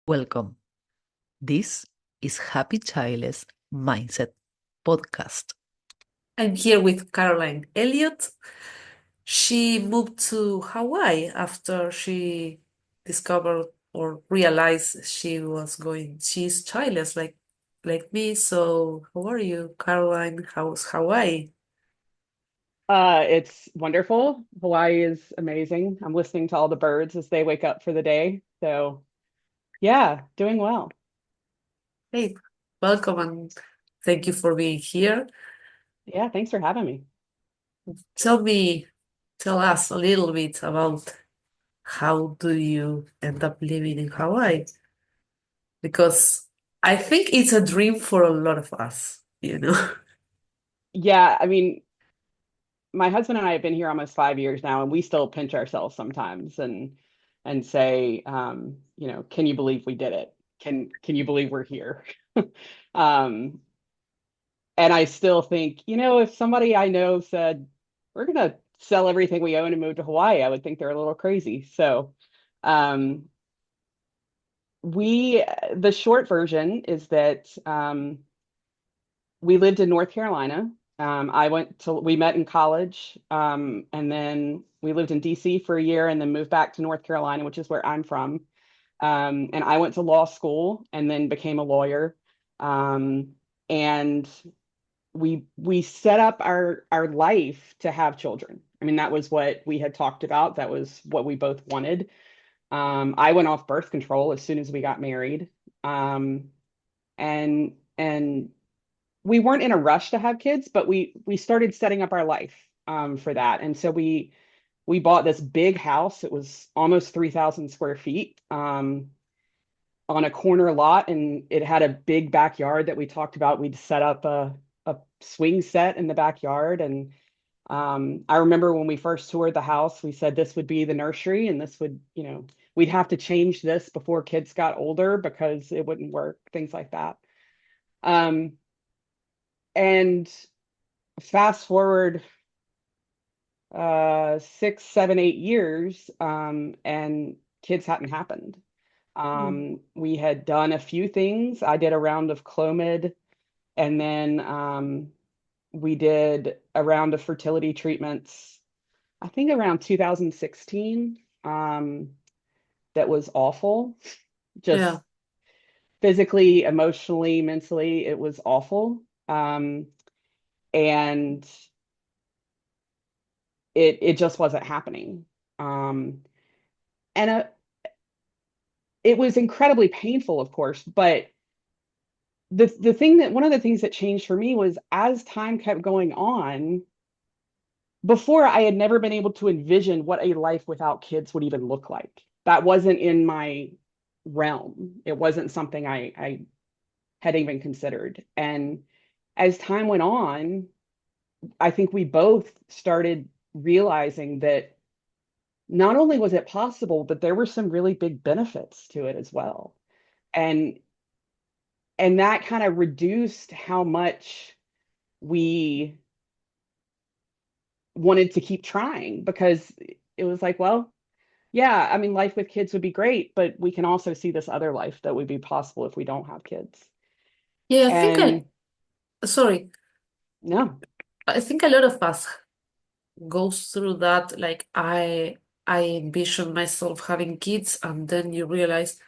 Welcome. This is Happy Childless Mindset Podcast. I'm here with Caroline Elliot. She moved to Hawaii after she discovered or realized she's childless like me. So how are you, Caroline? How's Hawaii? It's wonderful. Hawaii is amazing. I'm listening to all the birds as they wake up for the day. So, yeah, doing well. Hey, welcome and thank you for being here. Yeah, thanks for having me. Tell me, tell us a little bit about how do you end up living in Hawaii? Because I think it's a dream for a lot of us. Yeah, I mean, my husband and I have been here almost 5 years now, and we still pinch ourselves sometimes and say, can you believe we did it? Can you believe we're here? Um, and I still think, if somebody I know said, we're gonna sell everything we own and move to Hawaii, I would think they're a little crazy. So, um, We, the short version is that we lived in North Carolina. We met in college, and then we lived in DC for a year and then moved back to North Carolina, which is where I'm from. And I went to law school and then became a lawyer. Um, and we set up our life to have children. I mean, that was what we had talked about. That was what we both wanted. I went off birth control as soon as we got married. Um, and we weren't in a rush to have kids, but we started setting up our life for that. And so we bought this big house. It was almost 3,000 square feet on a corner lot, and it had a big backyard that we talked about. We'd set up a swing set in the backyard. And I remember when we first toured the house, we said this would be the nursery, and this would, we'd have to change this before kids got older because it wouldn't work, things like that. Um, and fast forward 6, 7, 8 years, and kids hadn't happened. Mm. We had done a few things. I did a round of Clomid, and then we did a round of fertility treatments, I think around 2016. That was awful. Yeah. Just physically, emotionally, mentally, it was awful. And it just wasn't happening. Um, and it was incredibly painful, of course, but the thing that one of the things that changed for me was as time kept going on, before I had never been able to envision what a life without kids would even look like. That wasn't in my realm. It wasn't something I had even considered. And as time went on, I think we both started realizing that not only was it possible, but there were some really big benefits to it as well. And and that kind of reduced how much we wanted to keep trying, because it was like, well, yeah, I mean, life with kids would be great, but we can also see this other life that would be possible if we don't have kids. Yeah, And sorry, no, I think a lot of us goes through that. Like I envision myself having kids and then you realize,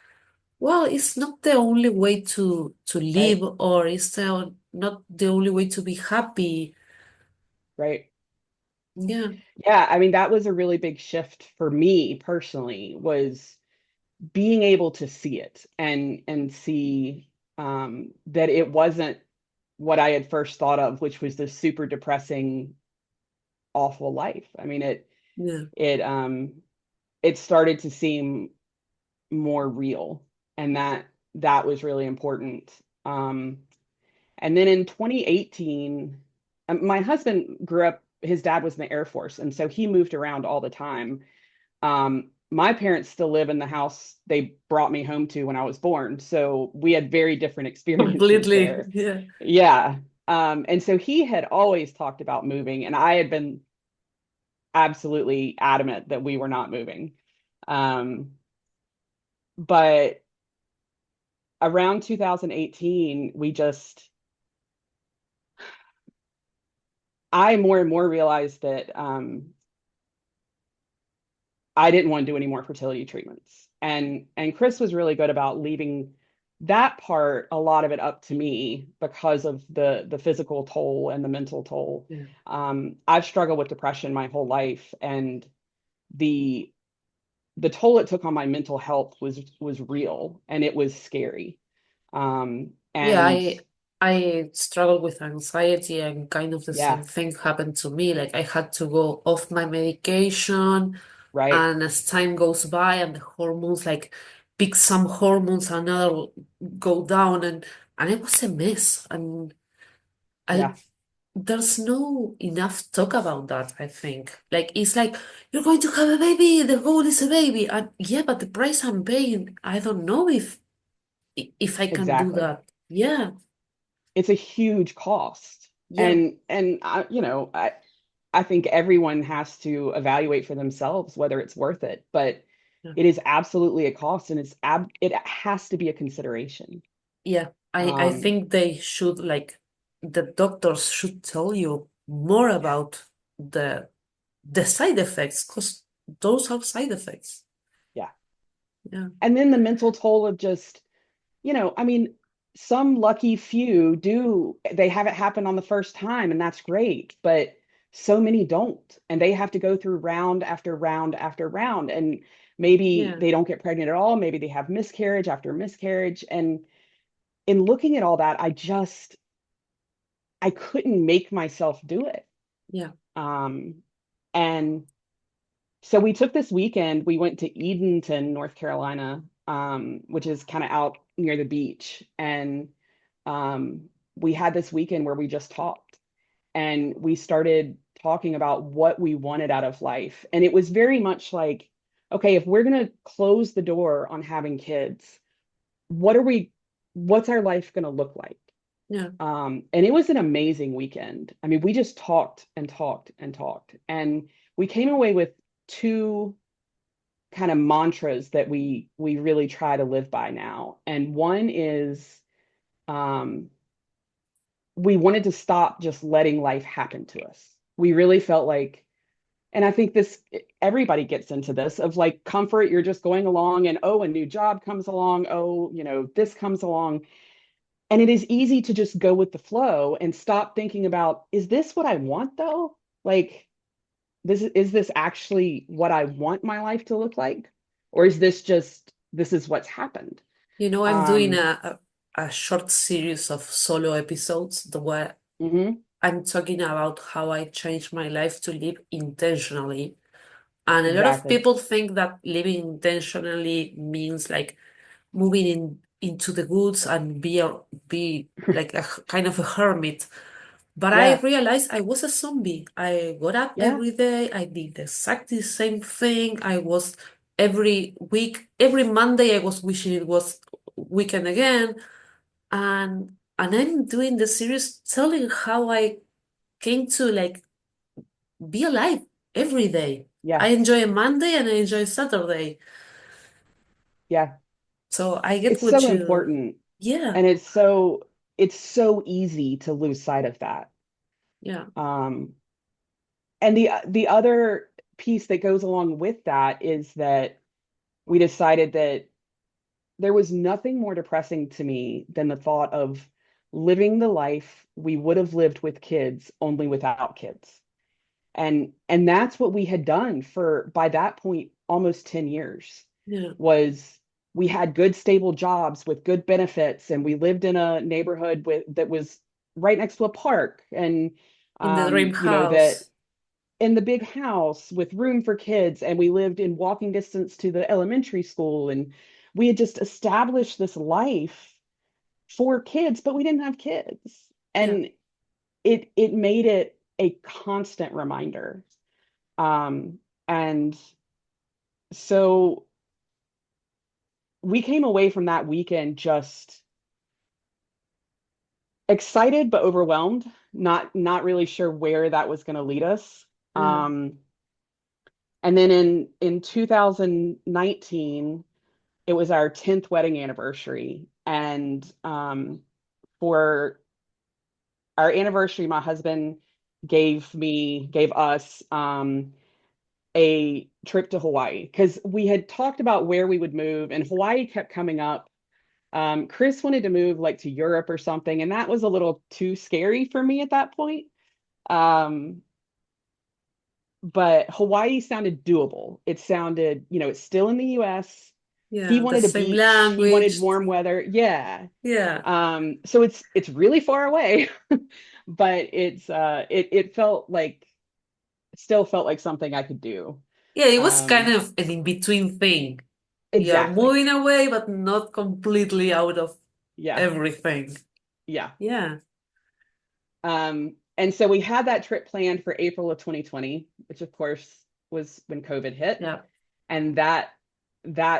well, it's not the only way to live right, or not the only way to be happy. right. Yeah. Yeah, I mean, that was a really big shift for me personally, was being able to see it and see that it wasn't what I had first thought of, which was this super depressing, awful life. I mean, Yeah. it it started to seem more real, and that was really important. And then in 2018, my husband grew up, his dad was in the Air Force, and so he moved around all the time. My parents still live in the house they brought me home to when I was born, so we had very different experiences Completely. there. Yeah. Yeah. And so he had always talked about moving, and I had been absolutely adamant that we were not moving. Um, but around 2018, I more and more realized that I didn't want to do any more fertility treatments. And Chris was really good about leaving that part, a lot of it up to me because of the physical toll and the mental toll. Yeah. I've struggled with depression my whole life, and the the toll it took on my mental health was real, and it was scary. Yeah, And I struggle with anxiety, and kind of the same yeah, thing happened to me. Like I had to go off my medication, right. and as time goes by and the hormones like pick some hormones, another go down, and it was a mess. And I Yeah, there's no enough talk about that, I think. Like it's like you're going to have a baby, the goal is a baby. And yeah, but the price I'm paying, I don't know if I can do exactly. that. Yeah, It's a huge cost. yeah, And I think everyone has to evaluate for themselves whether it's worth it, but yeah. it is absolutely a cost, and it has to be a consideration. Yeah. I Um, think they should like the doctors should tell you more yeah, about the the side effects because those are side effects. yeah. Yeah. And then the mental toll of just, I mean, some lucky few they have it happen on the first time, and that's great, but so many don't. And they have to go through round after round after round. And maybe Yeah. they don't get pregnant at all. Maybe they have miscarriage after miscarriage. And in looking at all that, I couldn't make myself do it. Yeah. Um, and so we took this weekend, we went to Edenton, North Carolina, which is kind of out near the beach. And um, we had this weekend where we just talked, and we started talking about what we wanted out of life. And it was very much like, okay, if we're going to close the door on having kids, what are we, what's our life going to look like? Yeah. And it was an amazing weekend. I mean, we just talked and talked and talked. And we came away with two kind of mantras that we really try to live by now. And one is um, we wanted to stop just letting life happen to us. We really felt like, and I think this, everybody gets into this of like comfort, you're just going along and oh, a new job comes along, oh, this comes along. And it is easy to just go with the flow and stop thinking about, is this what I want though? Like, is this actually what I want my life to look like? Or is this is what's happened? I'm doing Um, a short series of solo episodes where mhm, I'm talking about how I changed my life to live intentionally. And a lot of exactly. people think that living intentionally means like moving into the woods and be like a kind of a hermit. But I Yeah, realized I was a zombie. I got up yeah, every day. I did exactly the same thing. I was every week, every Monday, I was wishing it was weekend again. And I'm doing the series telling how I came to like be alive every day. yeah. I enjoy Monday and I enjoy Saturday. Yeah. So I get It's what so you, important. yeah, And it's so easy to lose sight of that. yeah, Um, and the other piece that goes along with that is that we decided that there was nothing more depressing to me than the thought of living the life we would have lived with kids, only without kids. And that's what we had done for, by that point, almost 10 years. yeah. Was we had good stable jobs with good benefits, and we lived in a neighborhood that was right next to a park, and In the dream that house. in the big house with room for kids, and we lived in walking distance to the elementary school, and we had just established this life for kids, but we didn't have kids. Yeah. And it made it a constant reminder. And so we came away from that weekend just excited but overwhelmed, not really sure where that was going to lead us. Yeah. And then in 2019, it was our 10th wedding anniversary. And for our anniversary, my husband gave us a trip to Hawaii because we had talked about where we would move, and Hawaii kept coming up. Chris wanted to move like to Europe or something, and that was a little too scary for me at that point. Um, but Hawaii sounded doable. It sounded, it's still in the US. He Yeah, the wanted a same beach. He wanted language. warm weather. Yeah. Yeah. So it's really far away, but it felt like still felt like something I could do. Yeah, it was kind Um, of an in-between thing. You're exactly. moving away, but not completely out of Yeah. everything. Yeah. Yeah. And so we had that trip planned for April of 2020, which of course was when COVID hit. Yeah. And that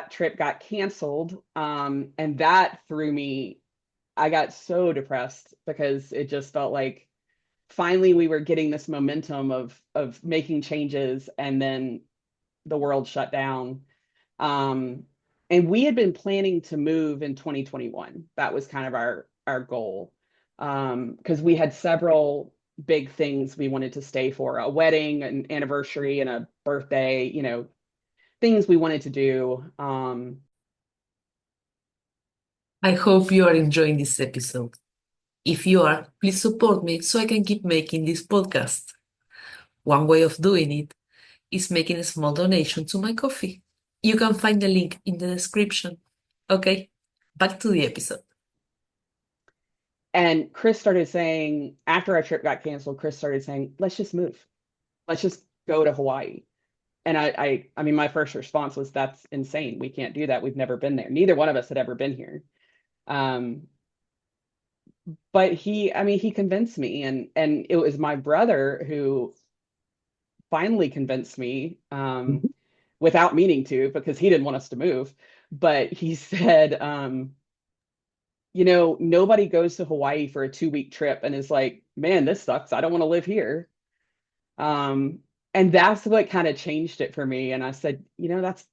trip got canceled. And that threw me, I got so depressed because it just felt like finally we were getting this momentum of making changes, and then the world shut down. Um, and we had been planning to move in 2021. That was kind of our goal. Because we had several big things we wanted to stay for, a wedding, an anniversary, and a birthday, things we wanted to do. I hope you are enjoying this episode. If you are, please support me so I can keep making this podcast. One way of doing it is making a small donation to my coffee. You can find the link in the description. Okay, back to the episode. And Chris started saying, after our trip got canceled, Chris started saying, let's just move. Let's just go to Hawaii. And I mean, my first response was, that's insane. We can't do that. We've never been there. Neither one of us had ever been here. Um, but he convinced me, and it was my brother who finally convinced me, without meaning to, because he didn't want us to move. But he said, nobody goes to Hawaii for a 2-week trip and is like, man, this sucks. I don't want to live here. Um, and that's what kind of changed it for me. And I said,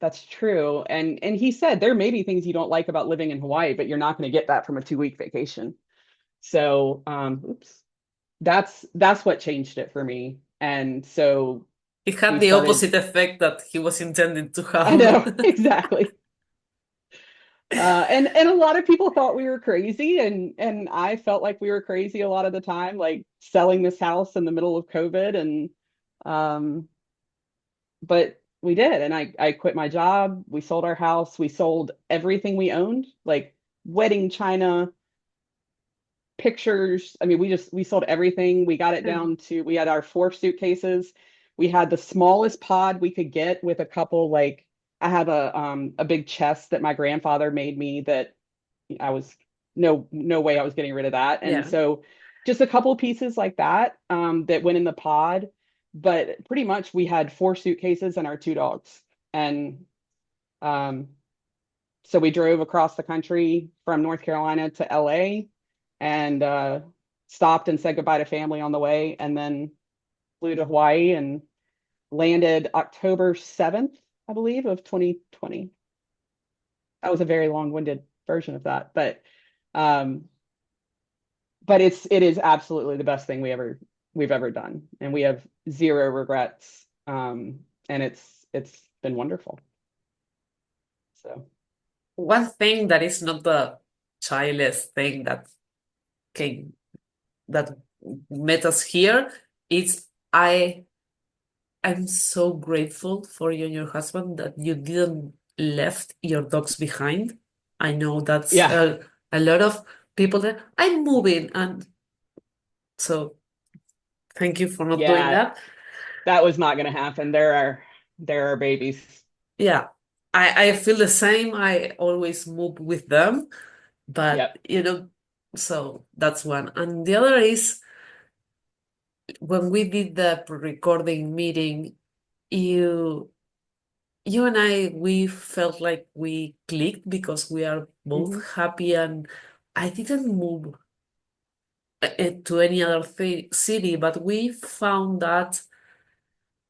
that's true. And he said, there may be things you don't like about living in Hawaii, but you're not going to get that from a 2-week vacation. So, that's what changed it for me. And so It had we the started, opposite effect that he was intended to I know, have. exactly. And a lot of people thought we were crazy, and I felt like we were crazy a lot of the time, like selling this house in the middle of COVID. And um, but we did, and I quit my job. We sold our house. We sold everything we owned, like wedding china, pictures. I mean, we sold everything. We got it down to, we had our 4 suitcases. We had the smallest pod we could get with a couple, like I have a big chest that my grandfather made me that I was no way I was getting rid of that. And Yeah. so just a couple pieces like that, that went in the pod. But pretty much we had 4 suitcases and our 2 dogs. And um, so we drove across the country from North Carolina to LA, and stopped and said goodbye to family on the way, and then flew to Hawaii and landed October 7th, I believe, of 2020. That was a very long-winded version of that, um, but it is absolutely the best thing we've ever done, and we have zero regrets. And it's been wonderful. So One thing that is not the childless thing came that met us here is I'm so grateful for you and your husband that you didn't left your dogs behind. I know that's yeah, a lot of people that I'm moving, and so thank you for not doing yeah, that. that was not going to happen. There are babies. Yeah, I feel the same. I always move with them, but Yep. so that's one. And the other is when we did the pre-recording meeting, you you and we felt like we clicked because we are both Hmm. happy, and I didn't move to any other city, but we found that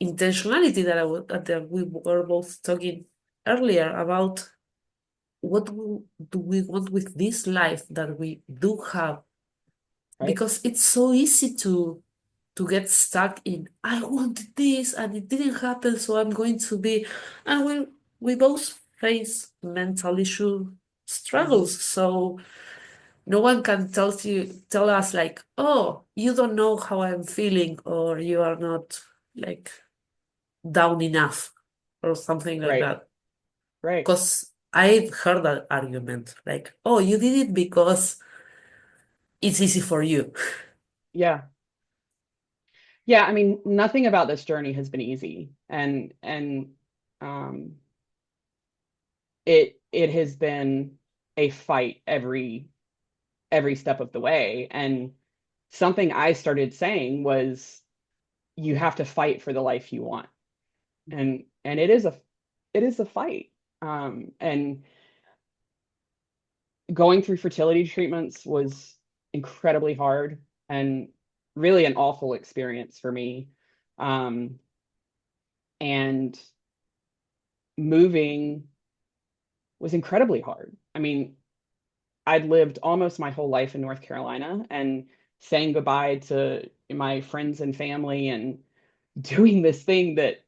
intentionality that we were both talking earlier about what do we want with this life that we do have? Right. Because it's so easy to get stuck in, I wanted this and it didn't happen, so I'm going to be, and we both face mental issue struggles. So no one can tell us like, oh, you don't know how I'm feeling, or you are not like down enough, or something like Right. that. Right. Because I've heard that argument, like, oh, you did it because it's easy for you. Yeah. Yeah. I mean, nothing about this journey has been easy. And um it has been a fight every step of the way. And something I started saying was, you have to fight for the life you want. And it is a fight. And going through fertility treatments was incredibly hard and really an awful experience for me. Um, and moving was incredibly hard. I mean, I'd lived almost my whole life in North Carolina, and saying goodbye to my friends and family and doing this thing that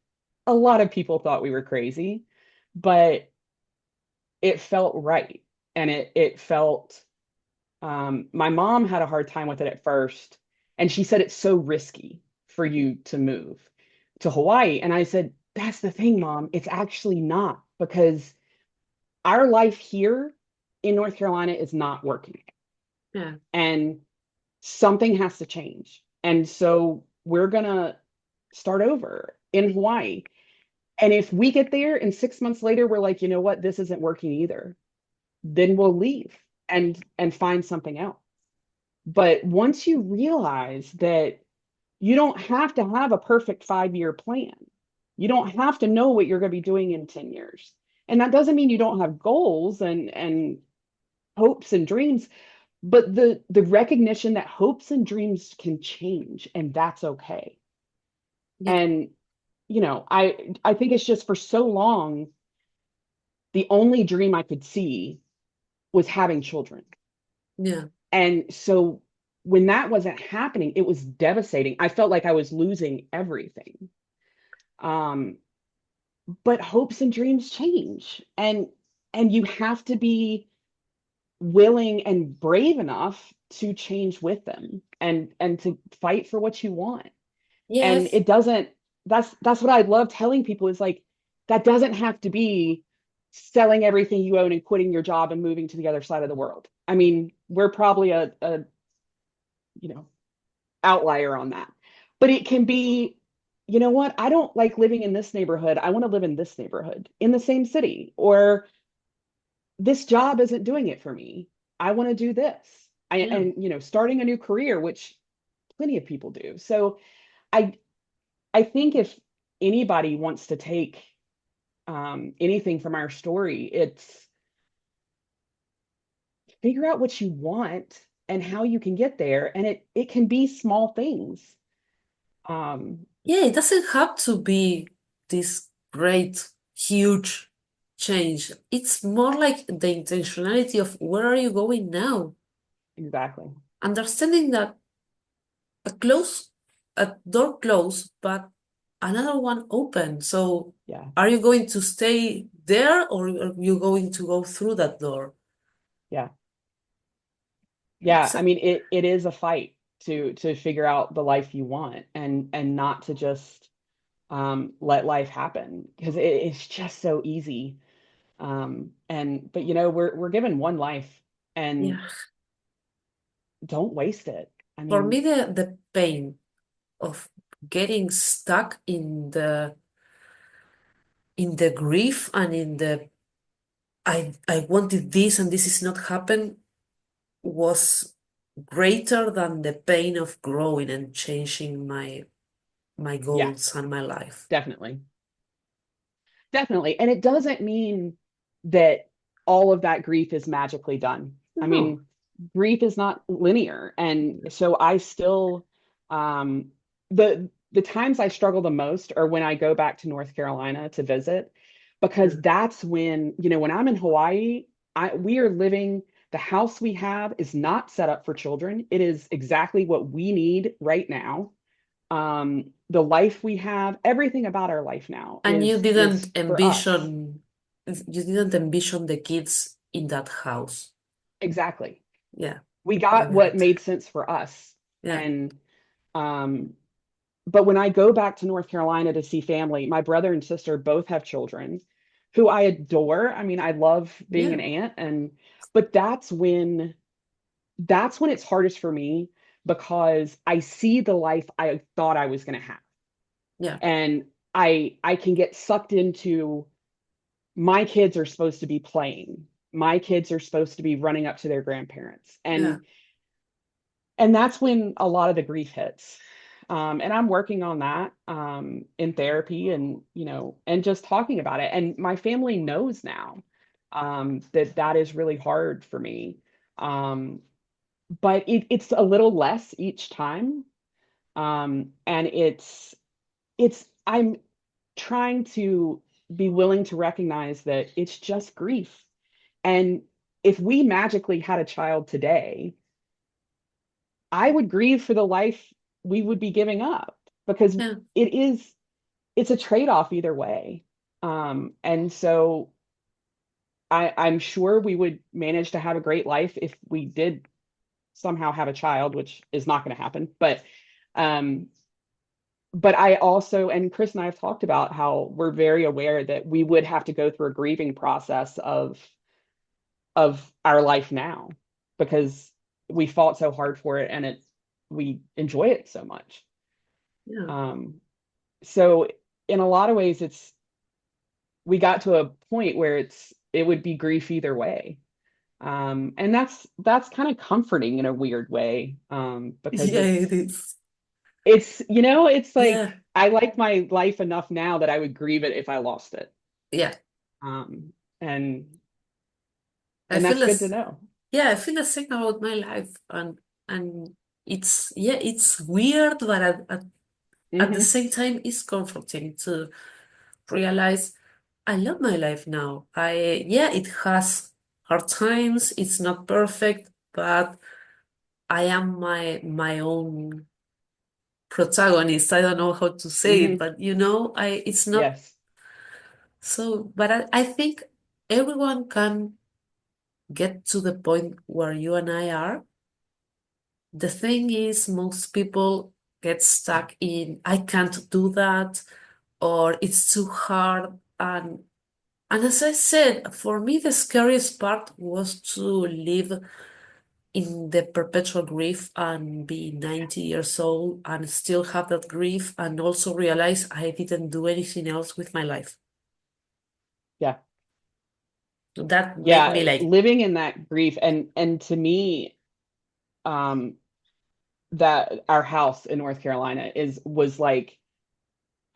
a lot of people thought we were crazy, but it felt right. And it felt, my mom had a hard time with it at first, and she said it's so risky for you to move to Hawaii. And I said, that's the thing, Mom, it's actually not, because our life here in North Carolina is not working. Yeah. And something has to change. And so we're going to start over in Hawaii. And if we get there and 6 months later, we're like, you know what, this isn't working either, then we'll leave and find something else. But once you realize that you don't have to have a perfect 5-year plan, you don't have to know what you're going to be doing in 10 years. And that doesn't mean you don't have goals and hopes and dreams, but the recognition that hopes and dreams can change, and that's okay. Yeah. And I think it's just, for so long, the only dream I could see was having children. Yeah. And so when that wasn't happening, it was devastating. I felt like I was losing everything. Um, but hopes and dreams change, and you have to be willing and brave enough to change with them and to fight for what you want. And Yes. it doesn't, that's what I love telling people, is like, that doesn't have to be selling everything you own and quitting your job and moving to the other side of the world. I mean, we're probably a you know outlier on that, but it can be, you know what, I don't like living in this neighborhood, I want to live in this neighborhood in the same city, or this job isn't doing it for me, I want to do this. Yeah. And starting a new career, which plenty of people do. So i I think if anybody wants to take anything from our story, it's figure out what you want and how you can get there. And it can be small things. Yeah, it doesn't have to be this great, huge change. It's more like the intentionality of where are you going now? Exactly. Understanding that a close, a door closed, but another one open. So Yeah. are you going to stay there, or are you going to go through that door? Yeah. Yeah. I So, mean, it is a fight to figure out the life you want, and not to just let life happen, because it's just so easy. But we're given one life, and yeah, don't waste it. I for me, mean, the pain of getting stuck in the grief and in the I wanted this and this is not happen was greater than the pain of growing and changing my yeah, goals and my life. definitely. Definitely. And it doesn't mean that all of that grief is magically done. I No. mean, grief is not linear. And so I still, the times I struggle the most are when I go back to North Carolina to visit, because Yeah. that's when, when I'm in Hawaii, we are living, the house we have is not set up for children. It is exactly what we need right now. The life we have, everything about our life now And is for us. you didn't envision the kids in that house. Exactly. Yeah, We I got get what it. made sense for us. Yeah, And um, but when I go back to North Carolina to see family, my brother and sister both have children who I adore. I mean, I love being yeah, an aunt, and but that's when it's hardest for me because I see the life I thought I was going to have. yeah, And I can get sucked into my kids are supposed to be playing. My kids are supposed to be running up to their grandparents. yeah, And that's when a lot of the grief hits. And I'm working on that in therapy and, and just talking about it. And my family knows now that that is really hard for me. Um, but it's a little less each time. And I'm trying to be willing to recognize that it's just grief. And if we magically had a child today, I would grieve for the life we would be giving up because yeah, it's a trade-off either way. And so I'm sure we would manage to have a great life if we did somehow have a child, which is not going to happen. Um, but I also, and Chris and I have talked about how we're very aware that we would have to go through a grieving process of our life now because we fought so hard for it and we enjoy it so much. yeah. Um, so in a lot of ways, we got to a point where it would be grief either way. And that's kind of comforting in a weird way, because Yeah, it is. it's like Yeah, I like my life enough now that I would grieve it if I lost it. yeah. Um, and I and feel that's good to this. know. Yeah, I feel the same about my life, and it's yeah, it's weird, but at the Hmm. same time, it's comforting to realize I love my life now. Yeah, it has hard times. It's not perfect, but I am my own protagonist. I don't know how to say it, Hmm. but I it's not Yes. so. But I think everyone can get to the point where you and I are. The thing is, most people get stuck in I can't do that or it's too hard. And as I said, for me, the scariest part was to live in the perpetual grief and be 90 years old and still have that grief and also realize I didn't do anything else with my life. Yeah. That made me Yeah. like, Living in that grief and to me, um, that our house in North Carolina was like,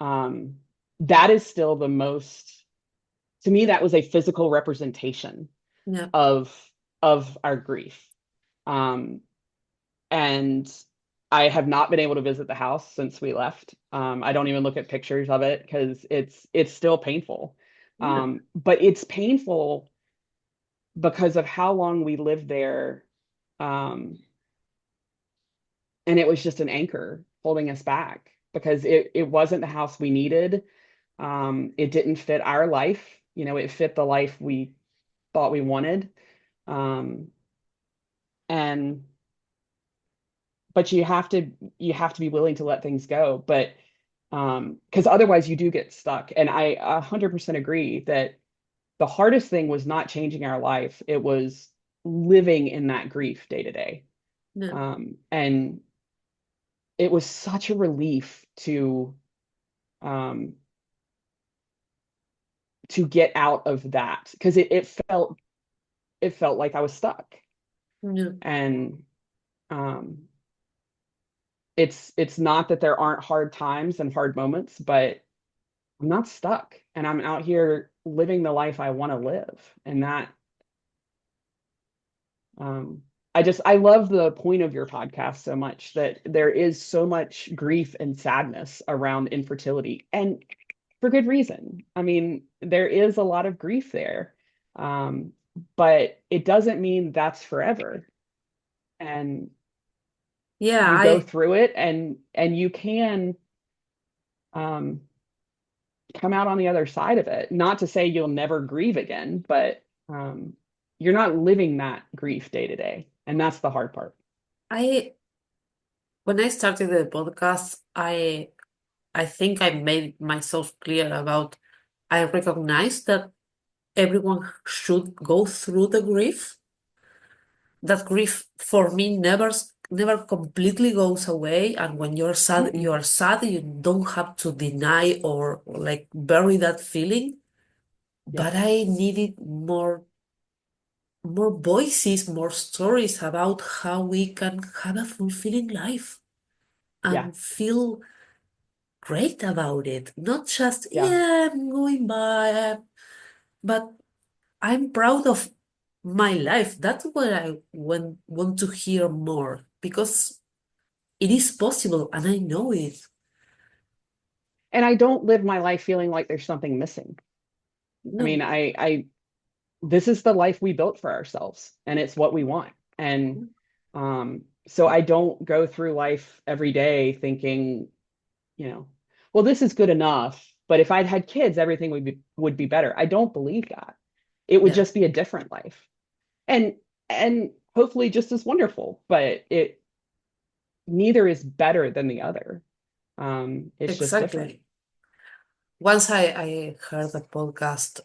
um, that is still the most, to me, that was a physical representation yeah, of our grief. Um, and I have not been able to visit the house since we left. I don't even look at pictures of it because it's still painful. yeah, But it's painful because of how long we lived there. Um, and it was just an anchor holding us back because it wasn't the house we needed. It didn't fit our life. It fit the life we thought we wanted. Um, and but you have to be willing to let things go. But because otherwise you do get stuck. And I 100% agree that the hardest thing was not changing our life. It was living in that grief day to day. yeah, And it was such a relief um, to get out of that because it felt like I was stuck. yeah, And um, it's not that there aren't hard times and hard moments, but I'm not stuck and I'm out here living the life I want to live. And that um I love the point of your podcast so much that there is so much grief and sadness around infertility and for good reason. I mean, there is a lot of grief there. but it doesn't mean that's forever. And Yeah, you go through it, and you can um, come out on the other side of it. Not to say you'll never grieve again, but you're not living that grief day to day, and that's the hard part. I when I started the podcast, I think I made myself clear about I recognize that everyone should go through the grief. That grief for me never completely goes away. And when you're sad, you Mm-mm. are sad. You don't have to deny or like bury that feeling. Yeah, But I needed more voices, more stories about how we can have a fulfilling life yeah, and feel great about it. Not just, yeah. yeah, I'm going by, but I'm proud of my life. That's what I want to hear more because it is possible and I know it. And I don't live my life feeling like there's something missing. I mean, No. I this is the life we built for ourselves, and it's what we want. And so I don't go through life every day thinking, well, this is good enough, but if I'd had kids, everything would be better. I don't believe that. It would Yeah, just be a different life. And and hopefully just as wonderful, but it neither is better than the other. It's just different. exactly. Once I heard a podcast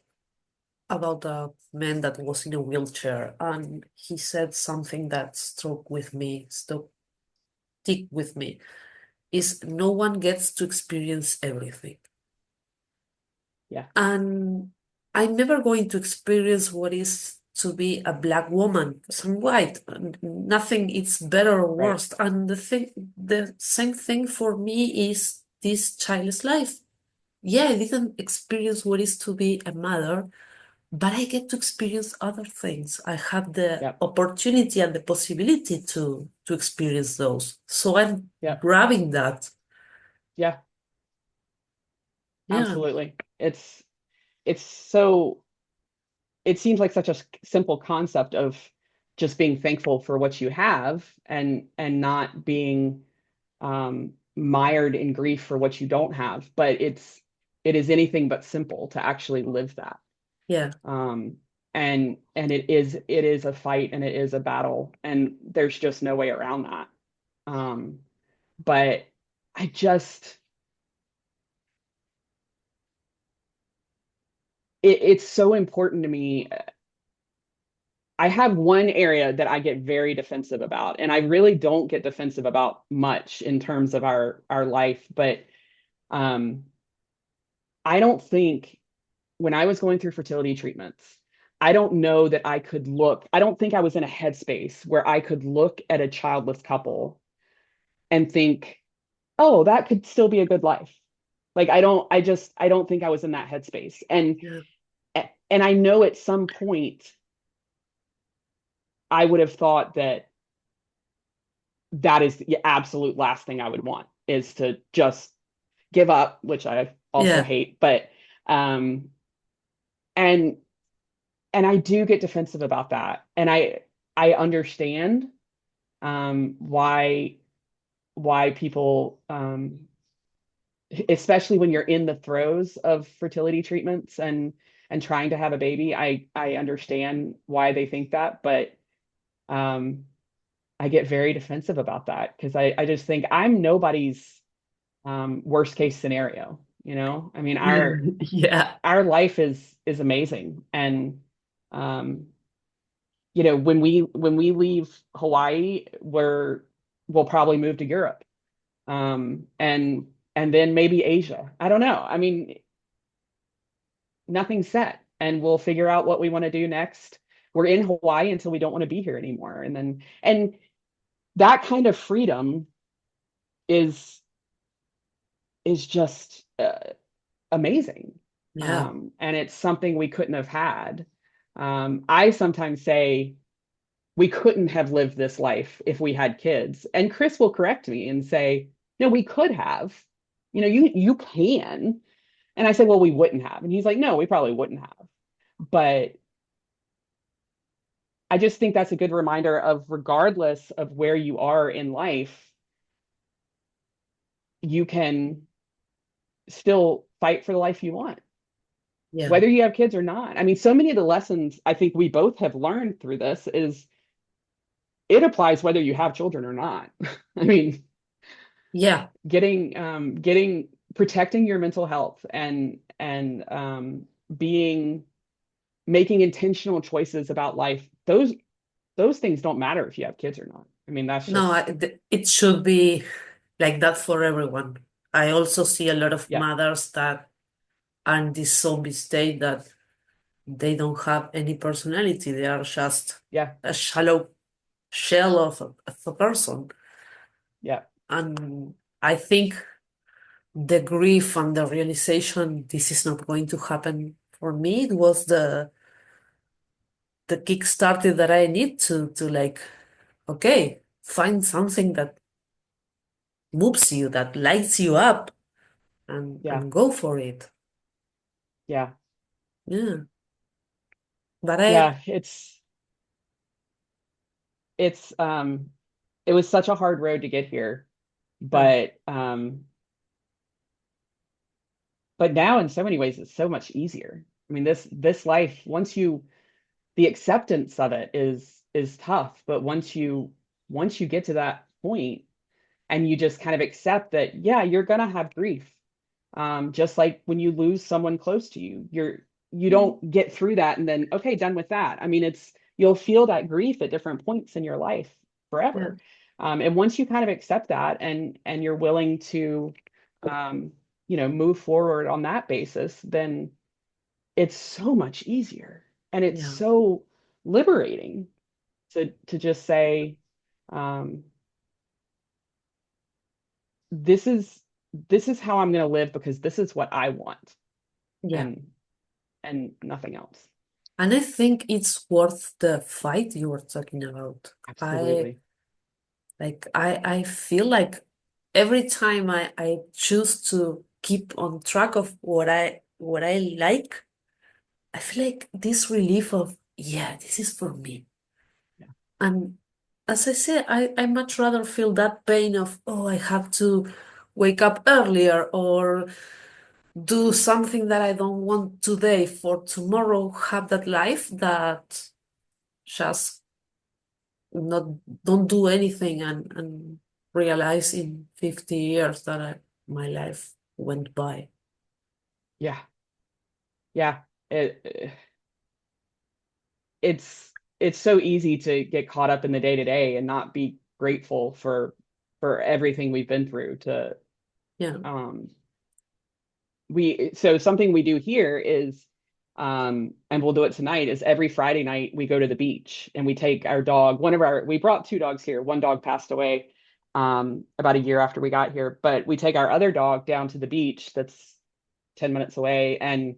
about a man that was in a wheelchair and he said something that stick with me, is no one gets to experience everything. Yeah, And I'm never going to experience what is to be a black woman because I'm white. And nothing is better or right. worse. And the same thing for me is this childless life. Yeah, I didn't experience what is to be a mother, but I get to experience other things. I have the Yep, opportunity and the possibility to experience those. So I'm yep, grabbing that. yeah, Yeah, absolutely. It's so it seems like such a simple concept of just being thankful for what you have, and not being mired in grief for what you don't have. But it is anything but simple to actually live that. yeah, Um, and it is a fight, and it is a battle, and there's just no way around that. Um, but I just it's so important to me. I have one area that I get very defensive about, and I really don't get defensive about much in terms of our life. But um, I don't think when I was going through fertility treatments, I don't know that I could look. I don't think I was in a headspace where I could look at a childless couple and think, "Oh, that could still be a good life." Like I don't. I don't think I was in that headspace. yeah, And I know at some point I would have thought that that is the absolute last thing I would want, is to just give up, which I also yeah, hate. But um and and I do get defensive about that. And I understand why people especially when you're in the throes of fertility treatments and trying to have a baby, I understand why they think that. But um I get very defensive about that because I just think I'm nobody's worst case scenario. I mean, yeah, our life is amazing. And um, when we leave Hawaii, we'll probably move to Europe, and then maybe Asia. I don't know. I mean, nothing's set, and we'll figure out what we want to do next. We're in Hawaii until we don't want to be here anymore, and that kind of freedom is just amazing. yeah, And it's something we couldn't have had. I sometimes say we couldn't have lived this life if we had kids. And Chris will correct me and say, no, we could have. You can. And I say, well, we wouldn't have. And he's like, no, we probably wouldn't have. But I just think that's a good reminder of, regardless of where you are in life, you can still fight for the life you want, Yeah. whether you have kids or not. I mean, so many of the lessons I think we both have learned through this is it applies whether you have children or not. I mean, Yeah. getting protecting your mental health and being making intentional choices about life, those things don't matter if you have kids or not. I mean, that's No, just, it should be like that for everyone. I also see a lot of yeah, mothers that are in this zombie state that they don't have any personality. They are just yeah, a shallow shell of a person. yeah, And I think the grief and the realization this is not going to happen for me, it was the kickstarter that I need to like, okay, find something that moves you, that lights you up, yeah, and go for it. yeah, Yeah. But I, yeah. It's it was such a hard road to get here, uh, but now in so many ways it's so much easier. I mean, this life, once you the acceptance of it is tough, but once you get to that point and you just kind of accept that, yeah, you're gonna have grief. Just like when you lose someone close to you, you don't get through that and then, okay, done with that. I mean, you'll feel that grief at different points in your life yeah, forever. And once you kind of accept that and you're willing to um, move forward on that basis, then it's so much easier and it's yeah, so liberating to just say, um, this is this is how I'm going to live because this is what I want, yeah. and nothing else. And I think it's worth the fight you were talking about. I Absolutely. I feel like every time I choose to keep on track of what I like, I feel like this relief of, yeah, this is for me. Yeah. And as I say, I much rather feel that pain of, oh, I have to wake up earlier or do something that I don't want today for tomorrow, have that life that just not don't do anything and realize in 50 years that my life went by. Yeah. Yeah. It, it's it's so easy to get caught up in the day to day and not be grateful for everything we've been through to Yeah. um so something we do here is and we'll do it tonight, is every Friday night we go to the beach and we take our dog. We brought two dogs here. One dog passed away about a year after we got here, but we take our other dog down to the beach that's 10 minutes away and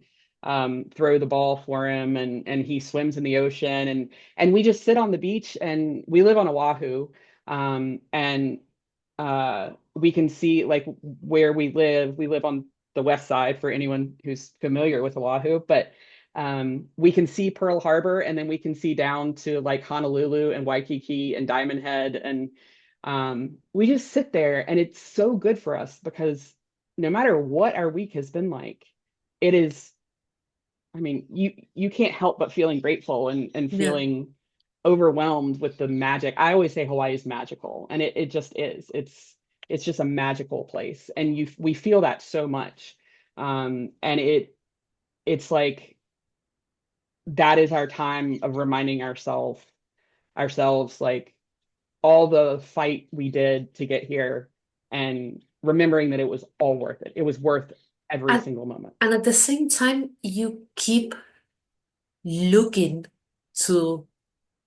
throw the ball for him, and he swims in the ocean, and we just sit on the beach. And we live on Oahu, and we can see, like, where we live on the west side, for anyone who's familiar with Oahu, but we can see Pearl Harbor, and then we can see down to like Honolulu and Waikiki and Diamond Head, and we just sit there, and it's so good for us because no matter what our week has been like, it is, I mean, you can't help but feeling grateful and Yeah. feeling overwhelmed with the magic. I always say Hawaii is magical, and it just is. It's just a magical place, and we feel that so much. And it's like that is our time of reminding ourselves, like, all the fight we did to get here, and remembering that it was all worth it. It was worth every And, single moment. and at the same time, you keep looking to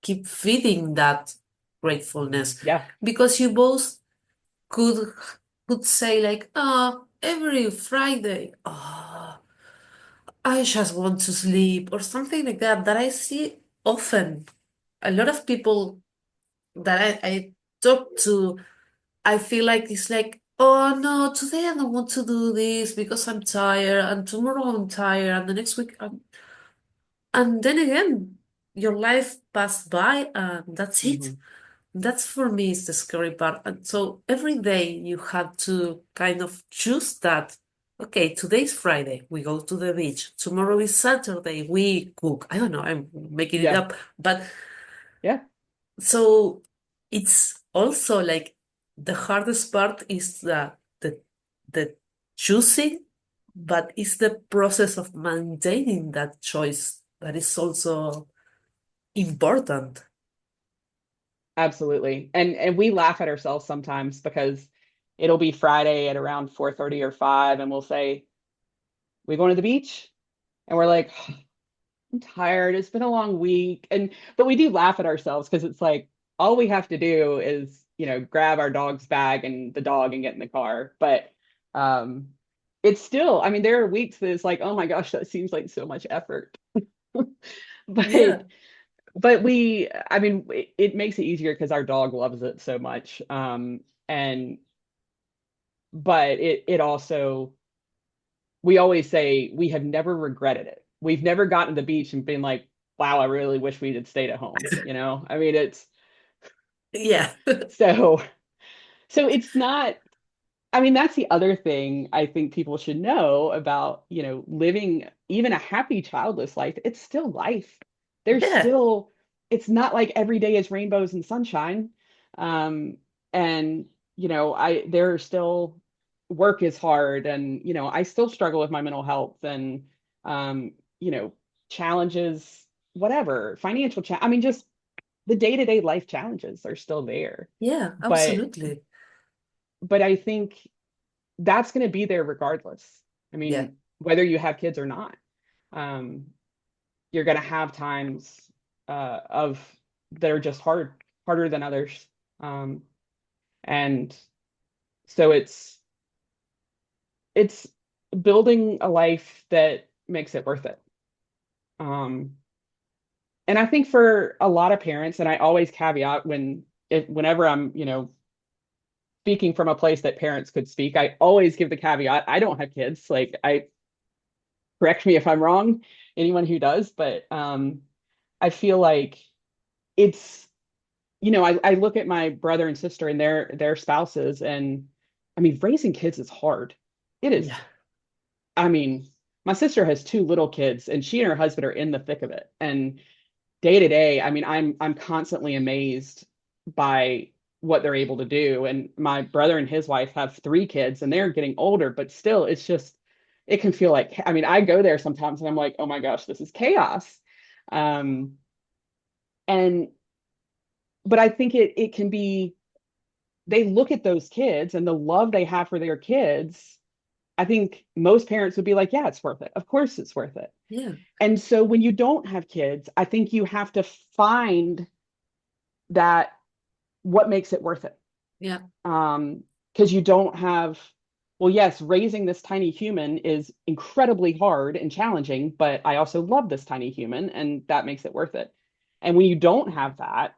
keep feeding that gratefulness Yeah, because you both could could say like, oh, every Friday, oh, I just want to sleep or something like that. That I see often. A lot of people that I talk to, I feel like it's like, oh no, today I don't want to do this because I'm tired, and tomorrow I'm tired, and the next week and then again, your life pass by and that's it. Mhm. That's for me is the scary part. And so every day you have to kind of choose that. Okay, today's Friday, we go to the beach. Tomorrow is Saturday, we cook. I don't know, I'm making it Yeah. up. But Yeah. so it's also like the hardest part is the choosing, but it's the process of maintaining that choice that is also important. Absolutely. And we laugh at ourselves sometimes because it'll be Friday at around 4:30 or 5 and we'll say, "We going to the beach?" And we're like, "I'm tired. It's been a long week." And but we do laugh at ourselves because it's like all we have to do is, grab our dog's bag and the dog and get in the car. But um it's still, I mean, there are weeks that it's like, "Oh my gosh, that seems like so much effort." Yeah, But I mean, it makes it easier because our dog loves it so much. And but it also, we always say we have never regretted it. We've never gotten to the beach and been like, wow, I really wish we had stayed at home. I mean, it's yeah, so, so it's not, I mean, that's the other thing I think people should know about, living even a happy childless life. It's still life. There's yeah, still, it's not like every day is rainbows and sunshine. Um, and, there are still, work is hard and, I still struggle with my mental health and, um, challenges, whatever, I mean, just the day-to-day life challenges are still there. yeah, But, absolutely. but I think that's going to be there regardless. I Yeah, mean, whether you have kids or not, um, you're going to have times of that are just harder than others. Um, and so it's building a life that makes it worth it. Um, and I think for a lot of parents, and I always caveat whenever I'm, speaking from a place that parents could speak, I always give the caveat, I don't have kids. Like correct me if I'm wrong, anyone who does, but I feel like it's, I look at my brother and sister and their spouses, and I mean, raising kids is hard. It is. yeah, I mean, my sister has two little kids, and she and her husband are in the thick of it. And day to day, I mean, I'm constantly amazed by what they're able to do. And my brother and his wife have three kids, and they're getting older, but still, it's just it can feel like, I mean, I go there sometimes and I'm like, oh my gosh, this is chaos. Um, and but I think it can be, they look at those kids and the love they have for their kids. I think most parents would be like, yeah, it's worth it. Of course it's worth it. yeah, And so when you don't have kids, I think you have to find that what makes it worth it. yeah, Because you don't have, well, yes, raising this tiny human is incredibly hard and challenging, but I also love this tiny human, and that makes it worth it. And when you don't have that,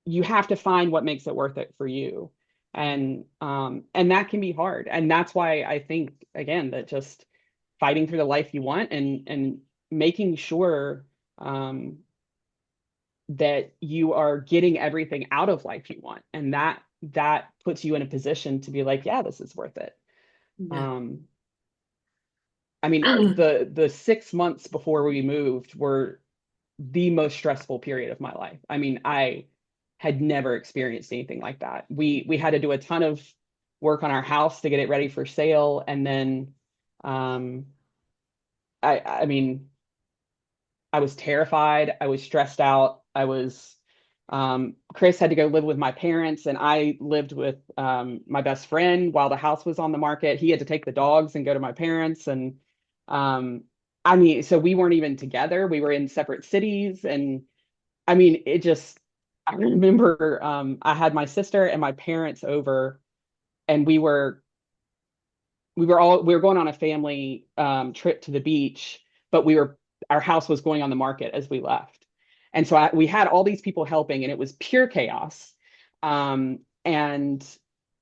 you have to find what makes it worth it for you. And that can be hard. And that's why I think, again, that just fighting through the life you want and making sure that you are getting everything out of life you want, and that puts you in a position to be like, yeah, this is worth it. yeah, um I mean, the 6 months before we moved were the most stressful period of my life. I mean, I had never experienced anything like that. We had to do a ton of work on our house to get it ready for sale, and then um I mean, I was terrified. I was stressed out. Chris had to go live with my parents, and I lived with my best friend while the house was on the market. He had to take the dogs and go to my parents. And I mean, so we weren't even together. We were in separate cities. And I mean, I remember I had my sister and my parents over, and we were going on a family trip to the beach, but our house was going on the market as we left. And so we had all these people helping, and it was pure chaos. And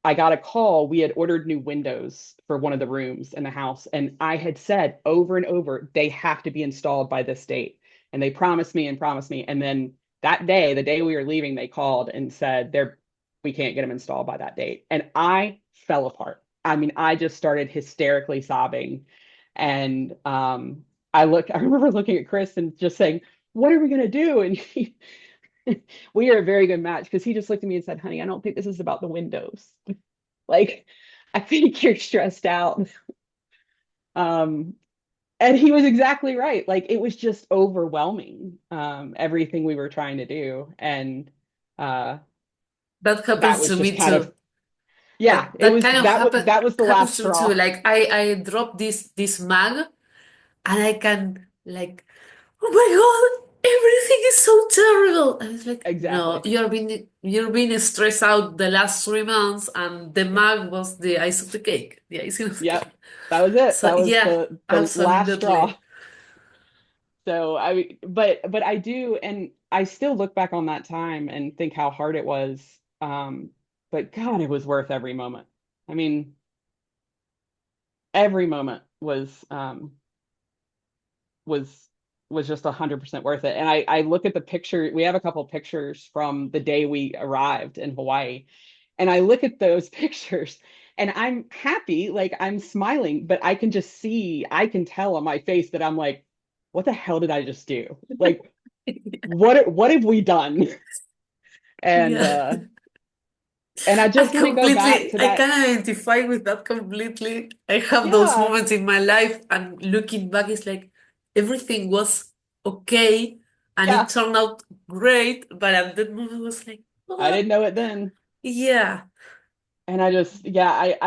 I got a call. We had ordered new windows for one of the rooms in the house, and I had said over and over, they have to be installed by this date. And they promised me and promised me. And then that day, the day we were leaving, they called and said, we can't get them installed by that date. And I fell apart. I mean, I just started hysterically sobbing. And I remember looking at Chris and just saying, what are we going to do? And we are a very good match, because he just looked at me and said, honey, I don't think this is about the windows. Like, I think you're stressed out. And he was exactly right. Like, it was just overwhelming, everything we were trying to do. And That that happens was to just me kind of, too. yeah, That kind of that was the happens last to me too. straw. Like I dropped this mag, and I can like, oh my God, everything is so terrible. And it's like, no, Exactly. you're being stressed out the last 3 months, and the mag was the ice of the cake, the icing of the Yep. cake. That was it. So That was yeah, the last straw. absolutely. So but I do, and I still look back on that time and think how hard it was. But God, it was worth every moment. I mean, every moment was was just 100% worth it. And I look at the picture. We have a couple pictures from the day we arrived in Hawaii, and I look at those pictures, and I'm happy, like I'm smiling, but I can just see, I can tell on my face that I'm like, what the hell did I just do? Like, what have we done? And Yeah. I just want to go back to I that. can identify with that completely. I have those Yeah, moments in my life, and looking back, it's like everything was okay and it yeah. turned out great, but at that moment, it was like, I what? didn't know it then. Yeah, And I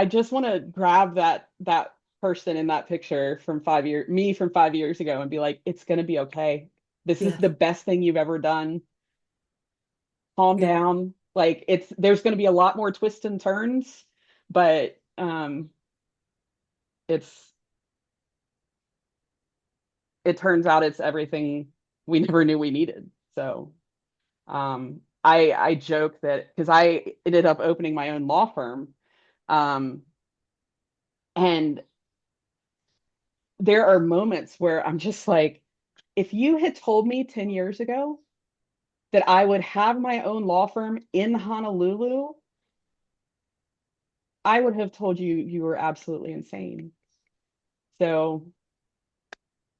just want to grab that person in that picture from 5 years, me from 5 years ago, and be like, it's gonna be okay. This is yeah, the best thing you've ever done. Calm yeah, down. Like, there's gonna be a lot more twists and turns, but it's it turns out it's everything we never knew we needed. So I joke that, because I ended up opening my own law firm. Um, and there are moments where I'm just like, if you had told me 10 years ago that I would have my own law firm in Honolulu, I would have told you you were absolutely insane. So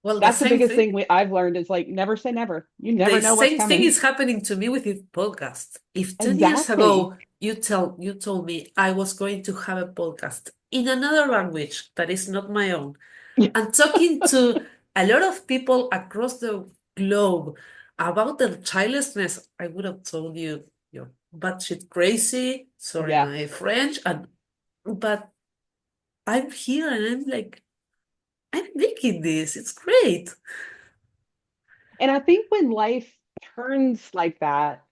well, the that's the same biggest thing. thing I've learned, is like, never say never. You The never know what's same thing coming. is happening to me with this podcast. If 10 years Exactly. ago you told me I was going to have a podcast in another language that is not my own, and talking to a lot of people across the globe about their childlessness, I would have told you you're batshit crazy. Sorry, Yeah. my French, but I'm here and I'm like, I'm making this. It's great. And I think when life turns like that,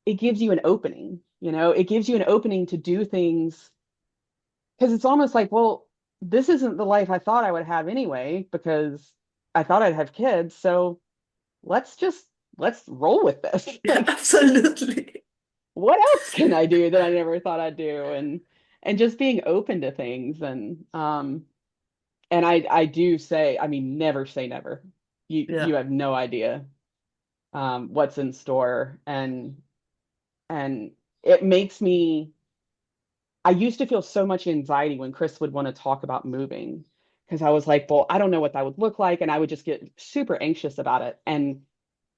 it gives you an opening, it gives you an opening to do things, because it's almost like, well, this isn't the life I thought I would have anyway, because I thought I'd have kids. So let's just let's roll with this. Yeah, Like, absolutely. what else can I do that I never thought I'd do? And just being open to things. And I do say, I mean, never say never. Yeah. You have no idea what's in store. And it makes me, I used to feel so much anxiety when Chris would want to talk about moving, because I was like, well, I don't know what that would look like. And I would just get super anxious about it. And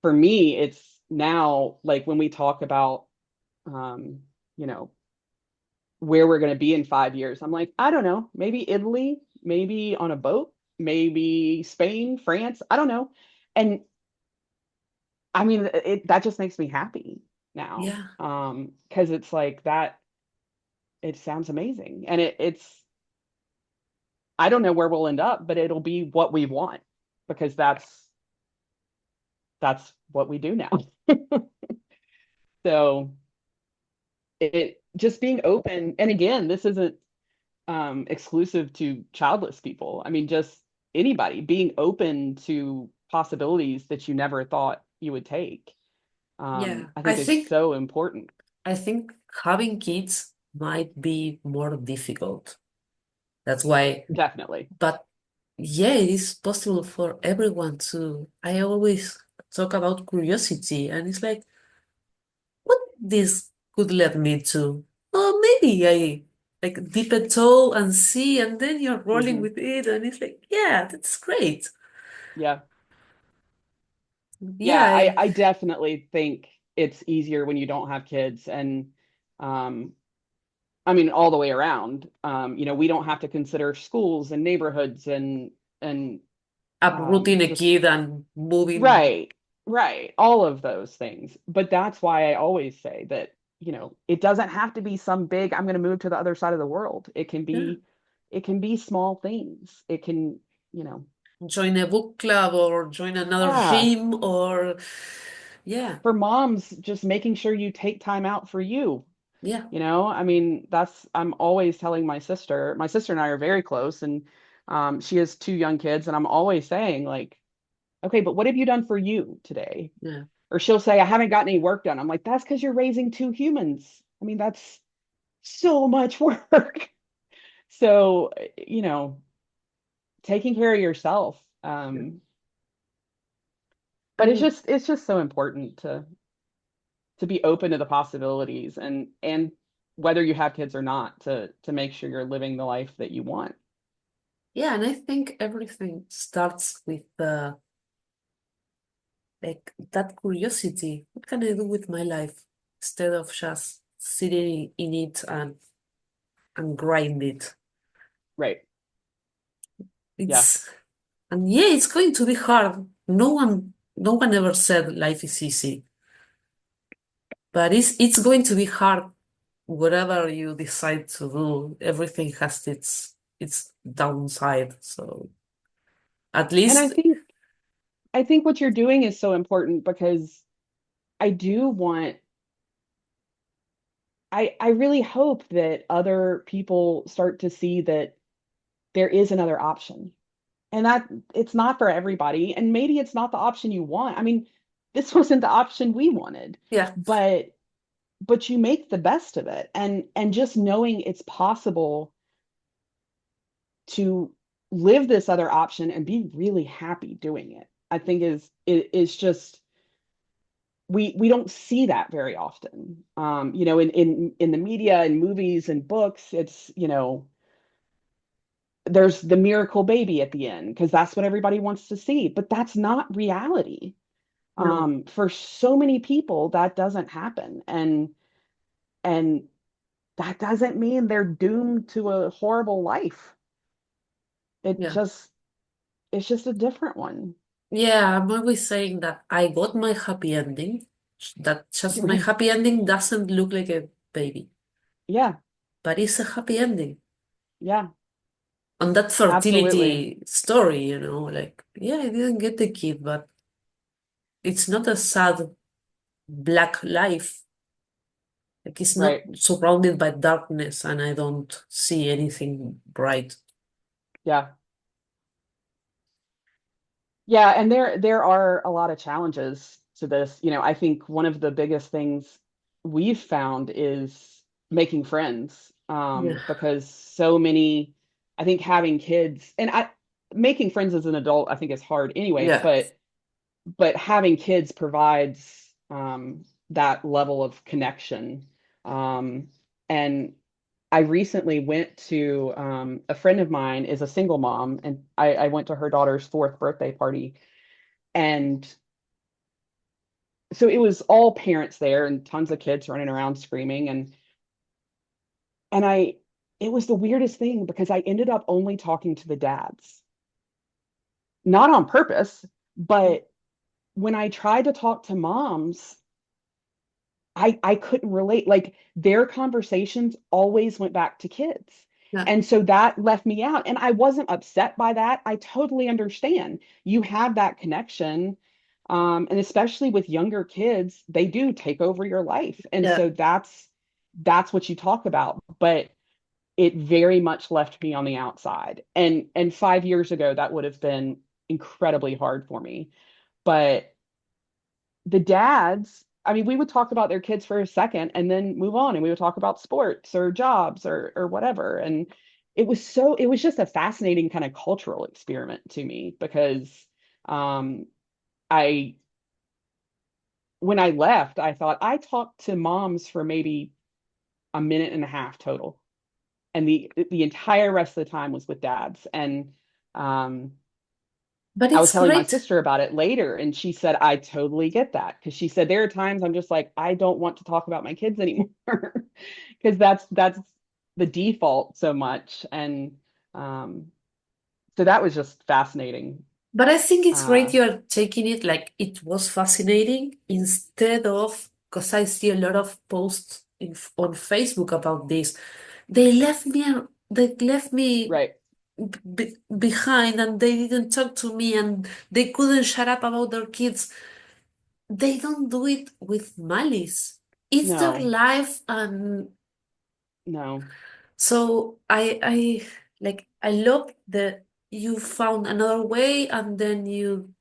for me, it's now, like, when we talk about, um, you know, where we're going to be in 5 years, I'm like, I don't know, maybe Italy, maybe on a boat, maybe Spain, France, I don't know. And I mean, that just makes me happy now. Yeah. Because it's like that, it sounds amazing. And I don't know where we'll end up, but it'll be what we want, because that's what we do now. So it just being open, and again, this isn't exclusive to childless people. I mean, just anybody being open to possibilities that you never thought you would take. Yeah. I I think is think so important. I think having kids might be more difficult. That's why, Definitely. but yeah, it is possible for everyone to. I always talk about curiosity, and it's like, what this could lead me to? Oh, maybe I like dip a toe and see, and then you're rolling Hmm. with it, and it's like, yeah, that's great. Yeah. Yeah, Yeah, I definitely think it's easier when you don't have kids. And um, I mean, all the way around. We don't have to consider schools and neighborhoods and uprooting a just kid and moving. right, right, all of those things. But that's why I always say that, it doesn't have to be some big, I'm going to move to the other side of the world. Yeah. It can be small things. It can, you know, Join a book club or join another yeah, gym or yeah, for moms, just making sure you take time out for you. yeah, I mean, I'm always telling my sister and I are very close, and she has two young kids, and I'm always saying, like, okay, but what have you done for you today? yeah, Or she'll say, I haven't gotten any work done. I'm like, that's because you're raising two humans. I mean, that's so much work. So, taking care of yourself. yeah. But it's And just so important to be open to the possibilities, and whether you have kids or not, to make sure you're living the life that you want. yeah, and I think everything starts with like that curiosity. What can I do with my life instead of just sitting in it and grind it? Right. Yeah. It's and yeah, it's going to be hard. No one ever said life is easy, but it's going to be hard. Whatever you decide to do, everything has its downside. So at And I least, think I think what you're doing is so important, because I do want I really hope that other people start to see that there is another option, and that it's not for everybody, and maybe it's not the option you want. I mean, this wasn't the option we wanted, yeah, but you make the best of it, and just knowing it's possible to live this other option and be really happy doing it, I think is just, we don't see that very often. In the media and movies and books, it's, there's the miracle baby at the end because that's what everybody wants to see, but that's not reality. no, For so many people that doesn't happen, and that doesn't mean they're doomed to a horrible life. It yeah. just it's just a different one. Yeah, I'm always saying that I got my happy ending. That just my Right. happy ending doesn't look like a baby, Yeah, but it's a happy ending. yeah, On that absolutely. fertility story, like, yeah, I didn't get the kid, but it's not a sad black life. Like it's not Right. surrounded by darkness and I don't see anything bright. Yeah. Yeah, and there are a lot of challenges to this. I think one of the biggest things we've found is making friends, Yeah. because so many, I think having kids, and making friends as an adult, I think is hard anyway, Yeah. but having kids provides that level of connection. Um, and I recently went to, a friend of mine is a single mom, and I went to her daughter's fourth birthday party. And so it was all parents there and tons of kids running around screaming. And it was the weirdest thing because I ended up only talking to the dads, not on purpose, but when I tried to talk to moms, I couldn't relate. Like, their conversations always went back to kids. Yeah. And so that left me out. And I wasn't upset by that. I totally understand. You have that connection. And especially with younger kids, they do take over your life. And Yeah. so that's what you talk about. But it very much left me on the outside. And 5 years ago, that would have been incredibly hard for me. But the dads, I mean, we would talk about their kids for a second and then move on, and we would talk about sports or jobs or whatever. And it was just a fascinating kind of cultural experiment to me, because um I when I left, I thought I talked to moms for maybe a minute and a half total. And the entire rest of the time was with dads. And um, But I was it's telling my great. sister about it later, and she said, I totally get that. Because she said, there are times I'm just like, I don't want to talk about my kids anymore. Because that's the default so much. And um, so that was just fascinating. But I think it's great Uh, you're taking it like it was fascinating instead of, because I see a lot of posts on Facebook about this. They left me right. behind and they didn't talk to me and they couldn't shut up about their kids. They don't do it with malice. It's their No, life, and no. so I love that you found another way and then you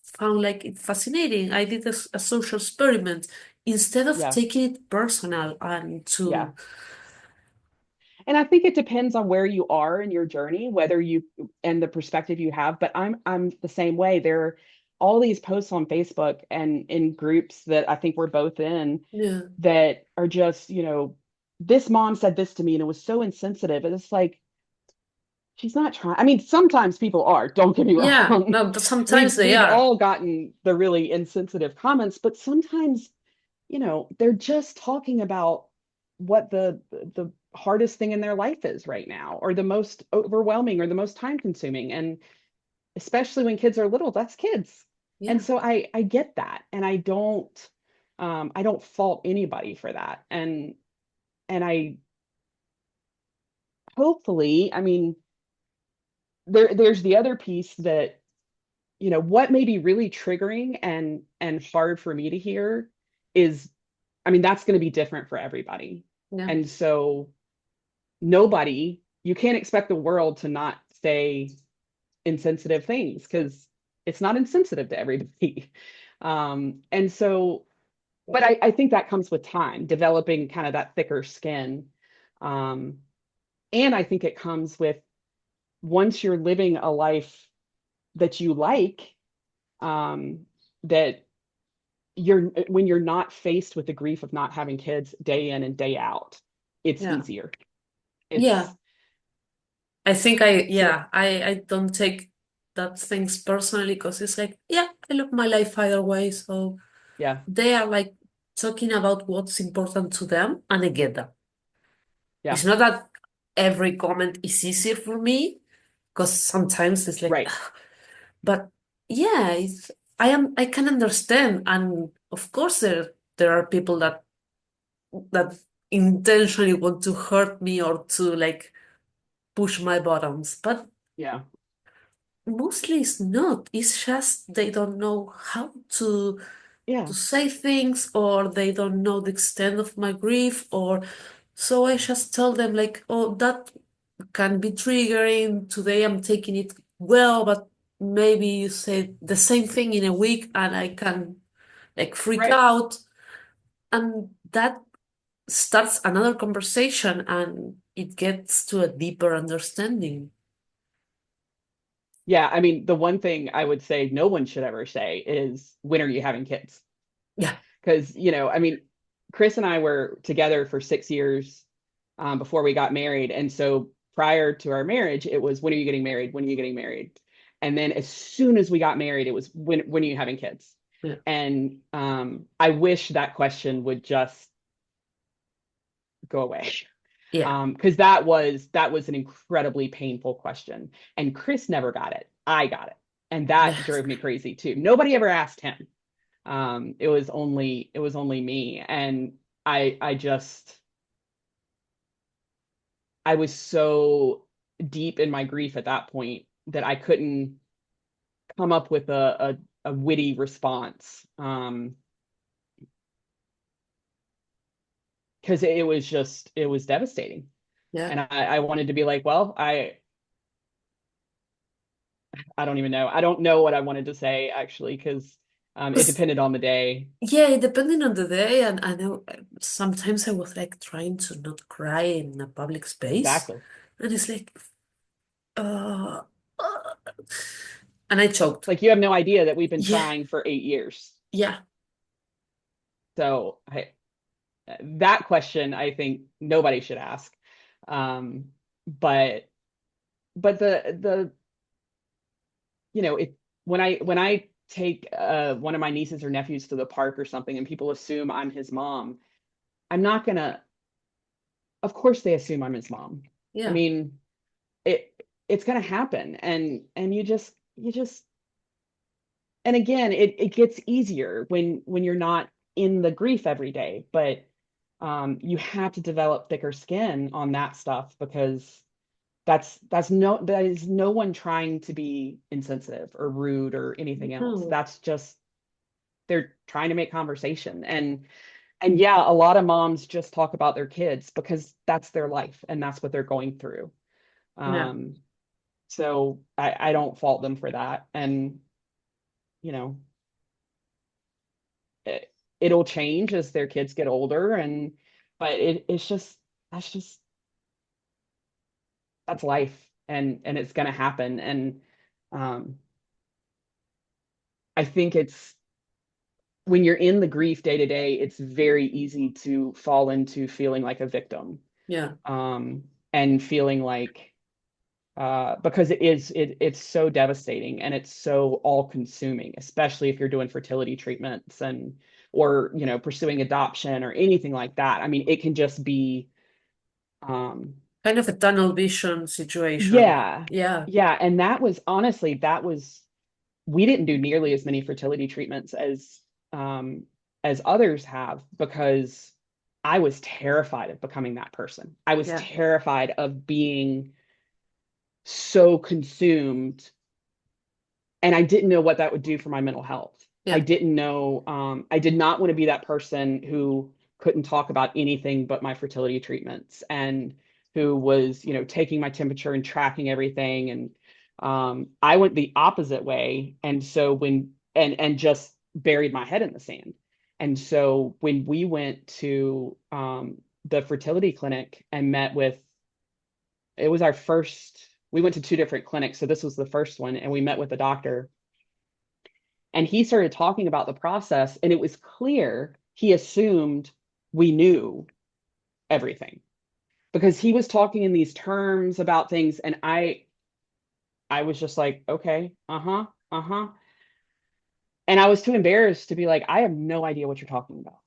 found like it fascinating. I did a social experiment instead of Yeah, taking it personal and yeah. to And I think it depends on where you are in your journey, whether you and the perspective you have. But I'm the same way. There are all these posts on Facebook and in groups that I think we're both in yeah that are just, this mom said this to me and it was so insensitive. And it's like, she's not trying. I mean, sometimes people are, don't get me yeah wrong. no, but sometimes We've they we've are. all gotten the really insensitive comments, but sometimes they're just talking about what the hardest thing in their life is right now, or the most overwhelming or the most time consuming. And especially when kids are little, that's kids. And Yeah, so I get that. And I don't fault anybody for that. And I hopefully, I mean, there's the other piece that, what may be really triggering and hard for me to hear is, I mean, that's going to be different for everybody. yeah, And so you can't expect the world to not say insensitive things because it's not insensitive to everybody. And so, but I think that comes with time, developing kind of that thicker skin. Um, and I think it comes with once you're living a life that you like, um, that when you're not faced with the grief of not having kids day in and day out, it's yeah, easier. yeah. It's I think so I don't take that things personally because it's like, yeah, I look my life either way. So yeah, they are like talking about what's important to them, and I get that. yeah, It's not that every comment is easier for me because sometimes it's like, right. but yeah, I can understand, and of course there are people that intentionally want to hurt me or to like push my buttons, but Yeah, mostly it's not. It's just they don't know how to yeah, say things, or they don't know the extent of my grief, or so I just tell them like, oh, that can be triggering. Today I'm taking it well, but maybe you say the same thing in a week and I can like freak right. out. And that starts another conversation and it gets to a deeper understanding. Yeah, I mean, the one thing I would say no one should ever say is, when are you having kids? Yeah. Because, I mean, Chris and I were together for 6 years before we got married. And so prior to our marriage, it was, when are you getting married? When are you getting married? And then as soon as we got married, it was, when are you having kids? Yeah. And I wish that question would just go away. Yeah. Because that was an incredibly painful question. And Chris never got it. I got it. And that Yes. drove me crazy too. Nobody ever asked him. It was only me. And I just I was so deep in my grief at that point that I couldn't come up with a witty response. Because it was devastating. Yeah. And I wanted to be like, well, I don't even know. I don't know what I wanted to say actually, because it 'Cause, depended on the day. yeah, depending on the day, and I know sometimes I was like trying to not cry in a public space, Exactly. and it's like, uh, uh, and I choked. Like, you have no idea that we've been Yeah, trying for 8 years. yeah. So that question, I think nobody should ask. But the if when I take one of my nieces or nephews to the park or something and people assume I'm his mom, I'm not gonna, of course they assume I'm his mom. I Yeah. mean, it's gonna happen, and you just and again, it gets easier when you're not in the grief every day, but you have to develop thicker skin on that stuff, because that is no one trying to be insensitive or rude or anything else. No. That's just, they're trying to make conversation. And yeah, a lot of moms just talk about their kids because that's their life and that's what they're going through. Yeah. So I don't fault them for that. And you know, it'll change as their kids get older, but it's just, that's just that's life, and it's gonna happen. And um I think it's, when you're in the grief day to day, it's very easy to fall into feeling like a victim, Yeah. and feeling like, because it's so devastating and it's so all consuming, especially if you're doing fertility treatments or pursuing adoption or anything like that. I mean, it can just be, Kind of a tunnel vision situation. yeah, Yeah. yeah. And that was, honestly, we didn't do nearly as many fertility treatments um, as others have, because I was terrified of becoming that person. I was Yeah. terrified of being so consumed, and I didn't know what that would do for my mental health. I Yeah. didn't know, I did not want to be that person who couldn't talk about anything but my fertility treatments, and who was, taking my temperature and tracking everything. And I went the opposite way. And so and just buried my head in the sand. And so when we went to the fertility clinic and met with, it was our first, we went to two different clinics. So this was the first one, and we met with the doctor, and he started talking about the process, and it was clear he assumed we knew everything, because he was talking in these terms about things, and I was just like, okay, uh-huh, uh-huh. And I was too embarrassed to be like, I have no idea what you're talking about.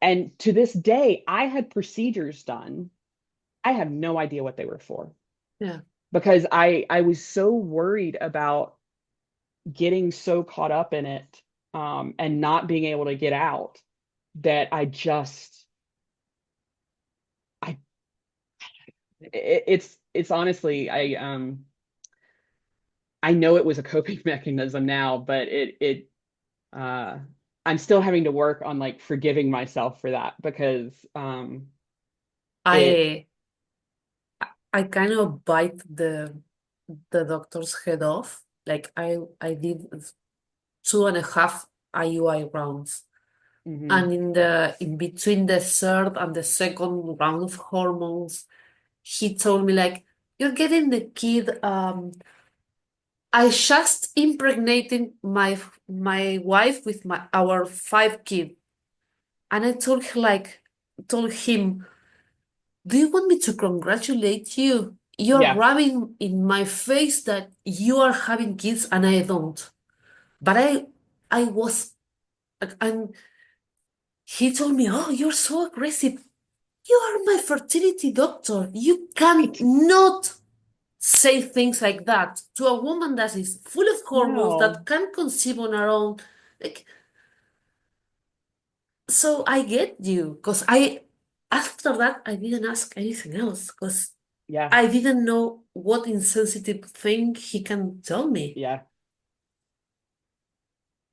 And to this day, I had procedures done. I have no idea what they were for, Yeah. because I was so worried about getting so caught up in it, and not being able to get out, that I it's honestly, I know it was a coping mechanism now, but uh I'm still having to work on like forgiving myself for that, because it I I kind of bite the doctor's head off. Like I did 2.5 IUI rounds. mhm, And in between the third and the second round of hormones, he told me like, you're getting the kid. I just impregnated my wife with our 5 kids. And I told him, do you want me to congratulate you? You're yeah, rubbing in my face that you are having kids and I don't. But I was, and he told me, oh, you're so aggressive. You are my fertility doctor. You can right, not say things like that to a woman that is full of hormones no, that can conceive on her own. Like, so I get you, because after that I didn't ask anything else, because yeah, I didn't know what insensitive thing he can tell me. yeah,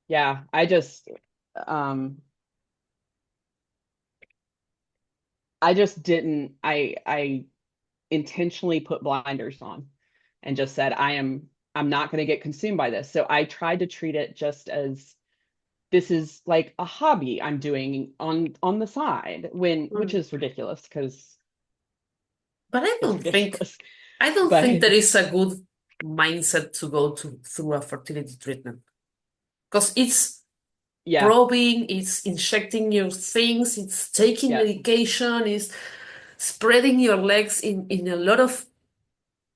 yeah. Um I just didn't, I intentionally put blinders on and just said, I'm not going to get consumed by this. So I tried to treat it just as, this is like a hobby I'm doing on the side, which Mm. is ridiculous, because But it's ridiculous. I don't think But there is a good mindset to go through a fertility treatment, because Yeah. probing, it's injecting your things, it's taking Yeah. medication, it's spreading your legs in a lot of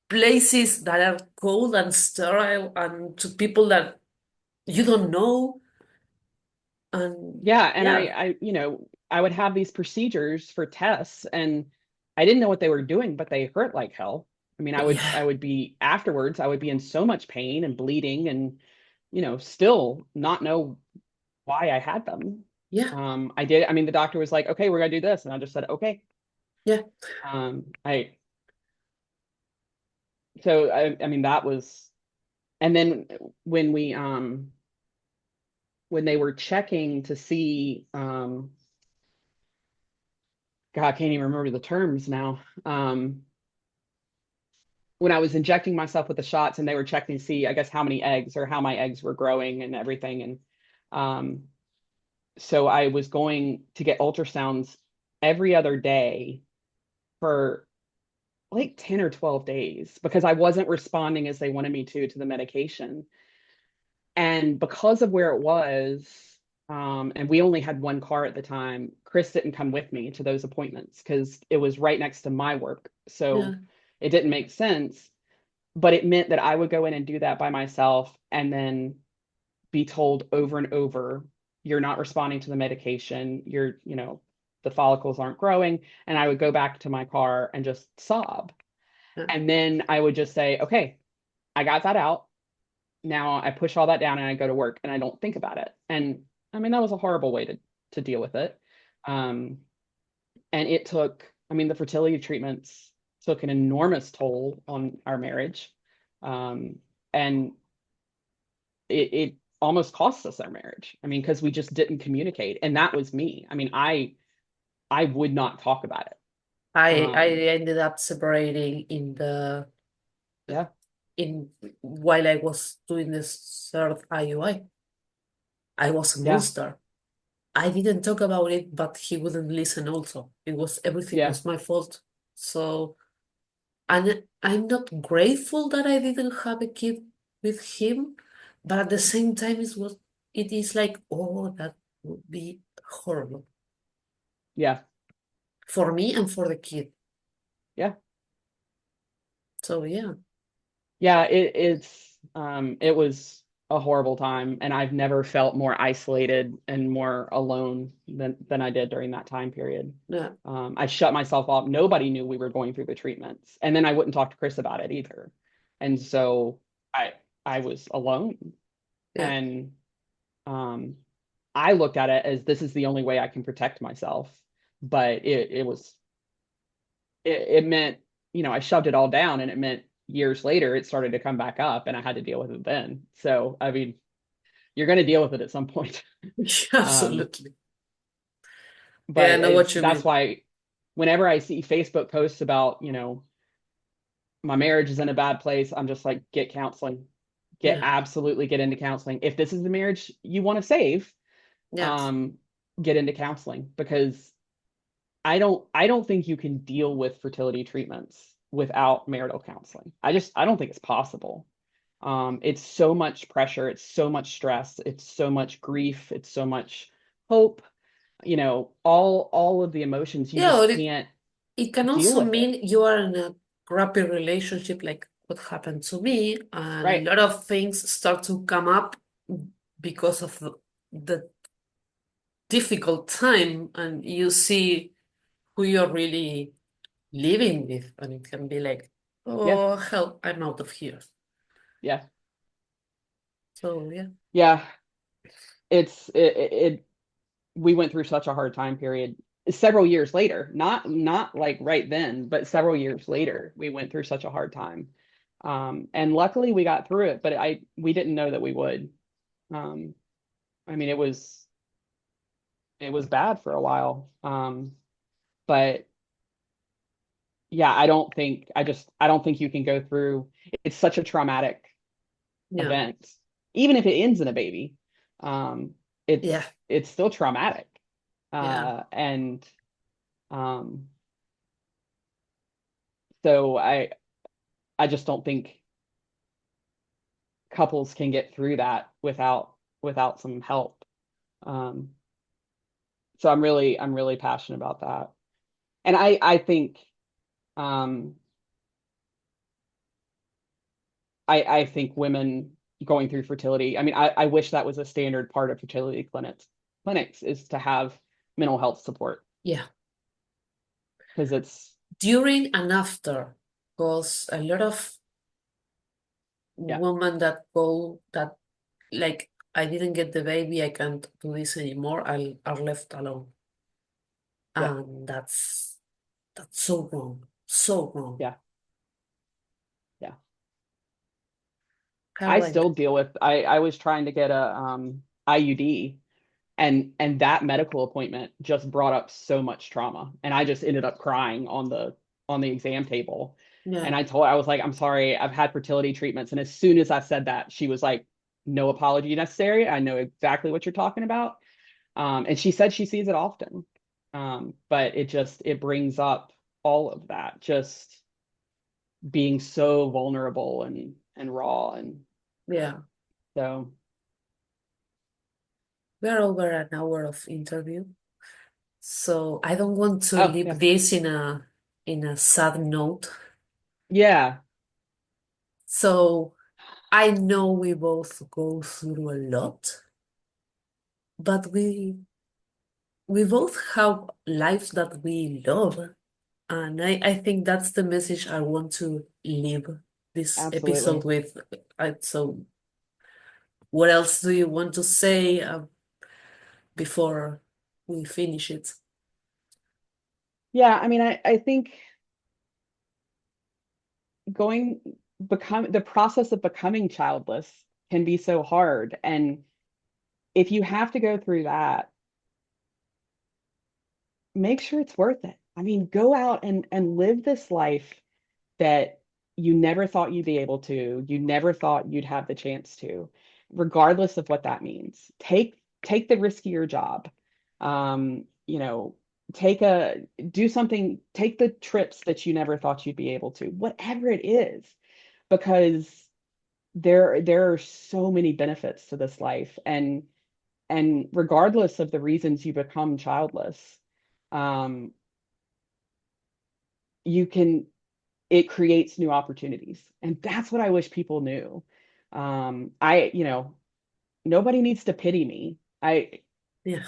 places that are cold and sterile and to people that you don't know. And Yeah. And yeah, I would have these procedures for tests, and I didn't know what they were doing, but they hurt like hell. I mean, I yeah, would be afterwards, I would be in so much pain and bleeding and, still not know why I had them. yeah, I mean, the doctor was like, okay, we're gonna do this. And I just said, okay. yeah, I, so I mean, that was, and then when we, when they were checking to see, God, I can't even remember the terms now. When I was injecting myself with the shots and they were checking to see, I guess, how many eggs or how my eggs were growing and everything. And um, so I was going to get ultrasounds every other day for like 10 or 12 days because I wasn't responding as they wanted me to the medication. And because of where it was, and we only had one car at the time, Chris didn't come with me to those appointments because it was right next to my work. yeah, So it didn't make sense. But it meant that I would go in and do that by myself and then be told over and over, you're not responding to the medication, the follicles aren't growing. And I would go back to my car and just sob. yeah. And then I would just say, okay, I got that out. Now I push all that down and I go to work and I don't think about it. And I mean, that was a horrible way to deal with it. Um, and it took, I mean, the fertility treatments took an enormous toll on our marriage. Um, and it almost cost us our marriage. I mean, because we just didn't communicate. And that was me. I mean, I would not talk about it. I ended up separating Yeah, in while I was doing this third IUI. I was a yeah, monster. I didn't talk about it, but he wouldn't listen also. Everything yeah, was my fault. So, and I'm not grateful that I didn't have a kid with him, but at the same time it is like, oh, that would be horrible yeah, for me and for the kid. yeah. So yeah, Yeah, it was a horrible time, and I've never felt more isolated and more alone than I did during that time period. yeah, I shut myself off. Nobody knew we were going through the treatments, and then I wouldn't talk to Chris about it either. And so I was alone, yeah, and um, I looked at it as this is the only way I can protect myself. But it meant, I shoved it all down, and it meant years later it started to come back up and I had to deal with it then. So, I mean, you're going to deal with it at some point. Um, absolutely. Yeah, I but know what you that's mean. why whenever I see Facebook posts about, my marriage is in a bad place, I'm just like, get counseling, Yeah, absolutely get into counseling. If this is the marriage you want to save, yeah, um, get into counseling because I don't think you can deal with fertility treatments without marital counseling. I don't think it's possible. It's so much pressure, it's so much stress, it's so much grief, it's so much hope, all of the emotions, you yeah. just Or can't it can deal also with it. mean you are in a crappy relationship, like what happened to me, and a Right. lot of things start to come up because of the difficult time, and you see who you're really living with, and it can be like, Yeah. oh hell, I'm out of here. Yeah. So yeah, Yeah. It we went through such a hard time period several years later, not like right then, but several years later, we went through such a hard time. And luckily we got through it, but we didn't know that we would. Um, I mean, it was bad for a while. But yeah, I don't think you can go through, it's such a traumatic yeah, event. Even if it ends in a baby, yeah, it's still traumatic. yeah, And um, so I just don't think couples can get through that without some help. Um, so I'm really passionate about that. And I think, um, I think women going through fertility, I mean, I wish that was a standard part of fertility clinics is to have mental health support Yeah. because it's, During and after, because a lot of yeah, women that go that like I didn't get the baby, I can't do this anymore, are left alone. yeah, And that's so wrong. So wrong. yeah, yeah. I Caroline. still deal with, I was trying to get a IUD and that medical appointment just brought up so much trauma. And I just ended up crying on the exam table. Yeah. And I was like, I'm sorry, I've had fertility treatments. And as soon as I said that, she was like, no apology necessary. I know exactly what you're talking about. And she said she sees it often. But it brings up all of that, just being so vulnerable and raw. And Yeah. so, We're over an hour of interview. So I don't want to oh leave yeah, this in a sad note. yeah, So I know we both go through a lot, but we both have lives that we love. And I think that's the message I want to leave this episode absolutely. with. So what else do you want to say before we finish it? Yeah, I mean, I think going become the process of becoming childless can be so hard. And if you have to go through that, make sure it's worth it. I mean, go out and live this life that you never thought you'd be able to, you never thought you'd have the chance to, regardless of what that means. Take the riskier job. You know, take a do something, take the trips that you never thought you'd be able to, whatever it is, because there are so many benefits to this life. And regardless of the reasons you become childless, um, you can it creates new opportunities. And that's what I wish people knew. You know, nobody needs to pity me. Yeah.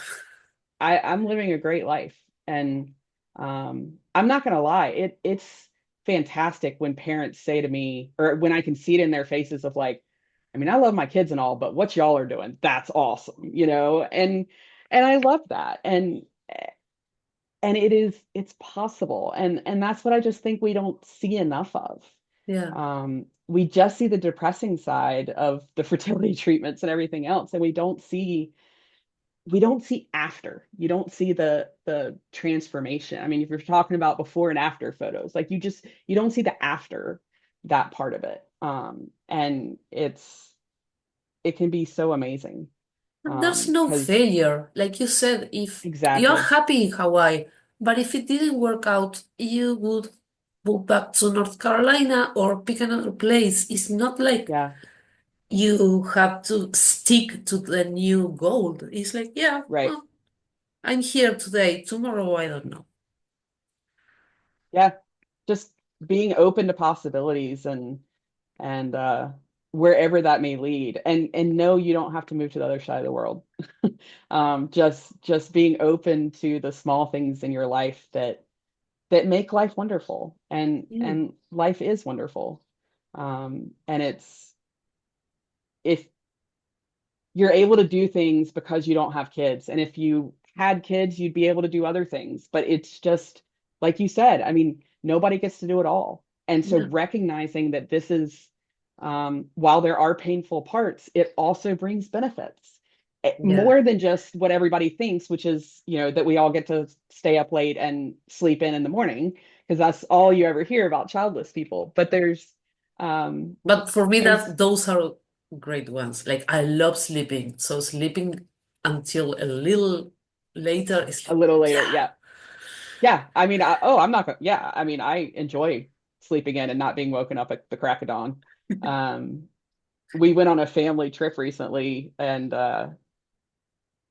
I'm living a great life. And I'm not gonna lie, it's fantastic when parents say to me, or when I can see it in their faces of like, I mean, I love my kids and all, but what y'all are doing, that's awesome, you know? And I love that. And it's possible. And that's what I just think we don't see enough of. Yeah. We just see the depressing side of the fertility treatments and everything else, and we don't see after. You don't see the transformation. I mean, if you're talking about before and after photos, like you don't see the after that part of it. And it can be so amazing. And there's no Because failure. Like you said, if you're exactly. happy in Hawaii, but if it didn't work out, you would move back to North Carolina or pick another place. It's not like Yeah, you have to stick to the new goal. It's like, yeah, right. well, I'm here today. Tomorrow, I don't know. Yeah. Just being open to possibilities and wherever that may lead. And no, you don't have to move to the other side of the world. Just being open to the small things in your life that make life wonderful. Yeah. And life is wonderful. And it's if you're able to do things because you don't have kids. And if you had kids, you'd be able to do other things. But it's just like you said, I mean, nobody gets to do it all. And so Yeah. recognizing that this is, while there are painful parts, it also brings benefits. Yeah. More than just what everybody thinks, which is, you know, that we all get to stay up late and sleep in the morning, because that's all you ever hear about childless people. But um, But for me, there's those are great ones. Like I love sleeping. So sleeping until a little later is a like, little later. yeah. Yeah. Yeah, I mean, I'm not gonna. Yeah, I mean, I enjoy sleeping in and not being woken up at the crack of dawn. Um, we went on a family trip recently, and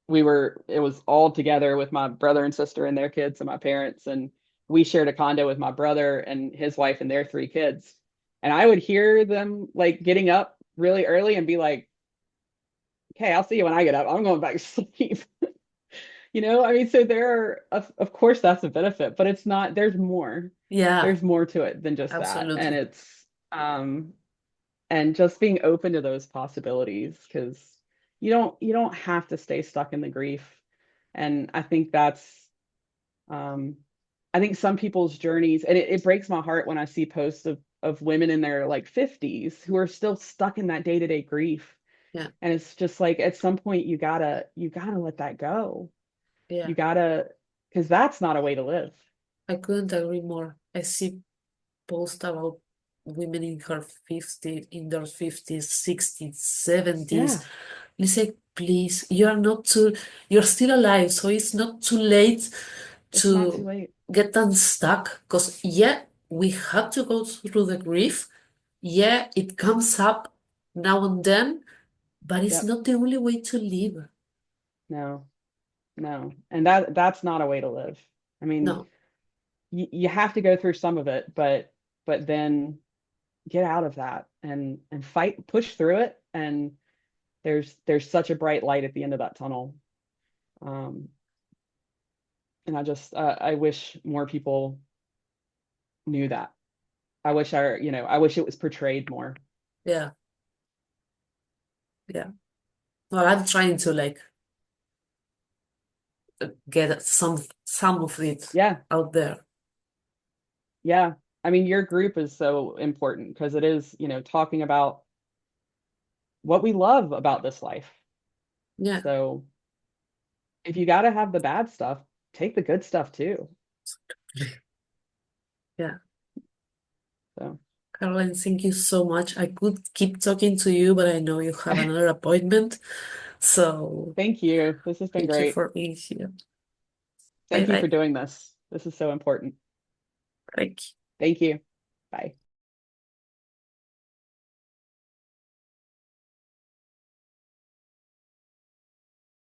it was all together with my brother and sister and their kids and my parents. And we shared a condo with my brother and his wife and their three kids. And I would hear them like getting up really early and be like, okay, I'll see you when I get up. I'm going back to sleep. I mean, so there are, of course, that's a benefit, but it's not, Yeah, there's more to it than just that. And absolutely. um, and just being open to those possibilities because you don't have to stay stuck in the grief. And um, I think some people's journeys, and it breaks my heart when I see posts of women in their like 50s who are still stuck in that day-to-day grief. Yeah, And it's just like at some point you gotta let that go. yeah. You gotta, because that's not a way to live. I couldn't agree more. I see posts about women in their 50s, 60s, 70s. Yeah, They say, please, you're still alive, so it's not too late it's not too to late. get unstuck. Because, yeah, we have to go through the grief. Yeah, it comes up now and then, but it's Yep. not the only way to live. No, no. And that's not a way to live. I mean, No, you have to go through some of it, but then get out of that and fight, push through it. And there's such a bright light at the end of that tunnel. Um, and I wish more people knew that. I wish it was portrayed more. yeah, yeah. Well, I'm trying to like get some of it Yeah, out there. yeah. I mean, your group is so important because it is, talking about what we love about this life. Yeah, So if you got to have the bad stuff, take the good stuff too. yeah. So Caroline, thank you so much. I could keep talking to you, but I know you have another appointment. So thank you. This has been thank you great. for being here. Bye Thank you for bye. doing this. This is so important. Thank you. Thank you. Bye.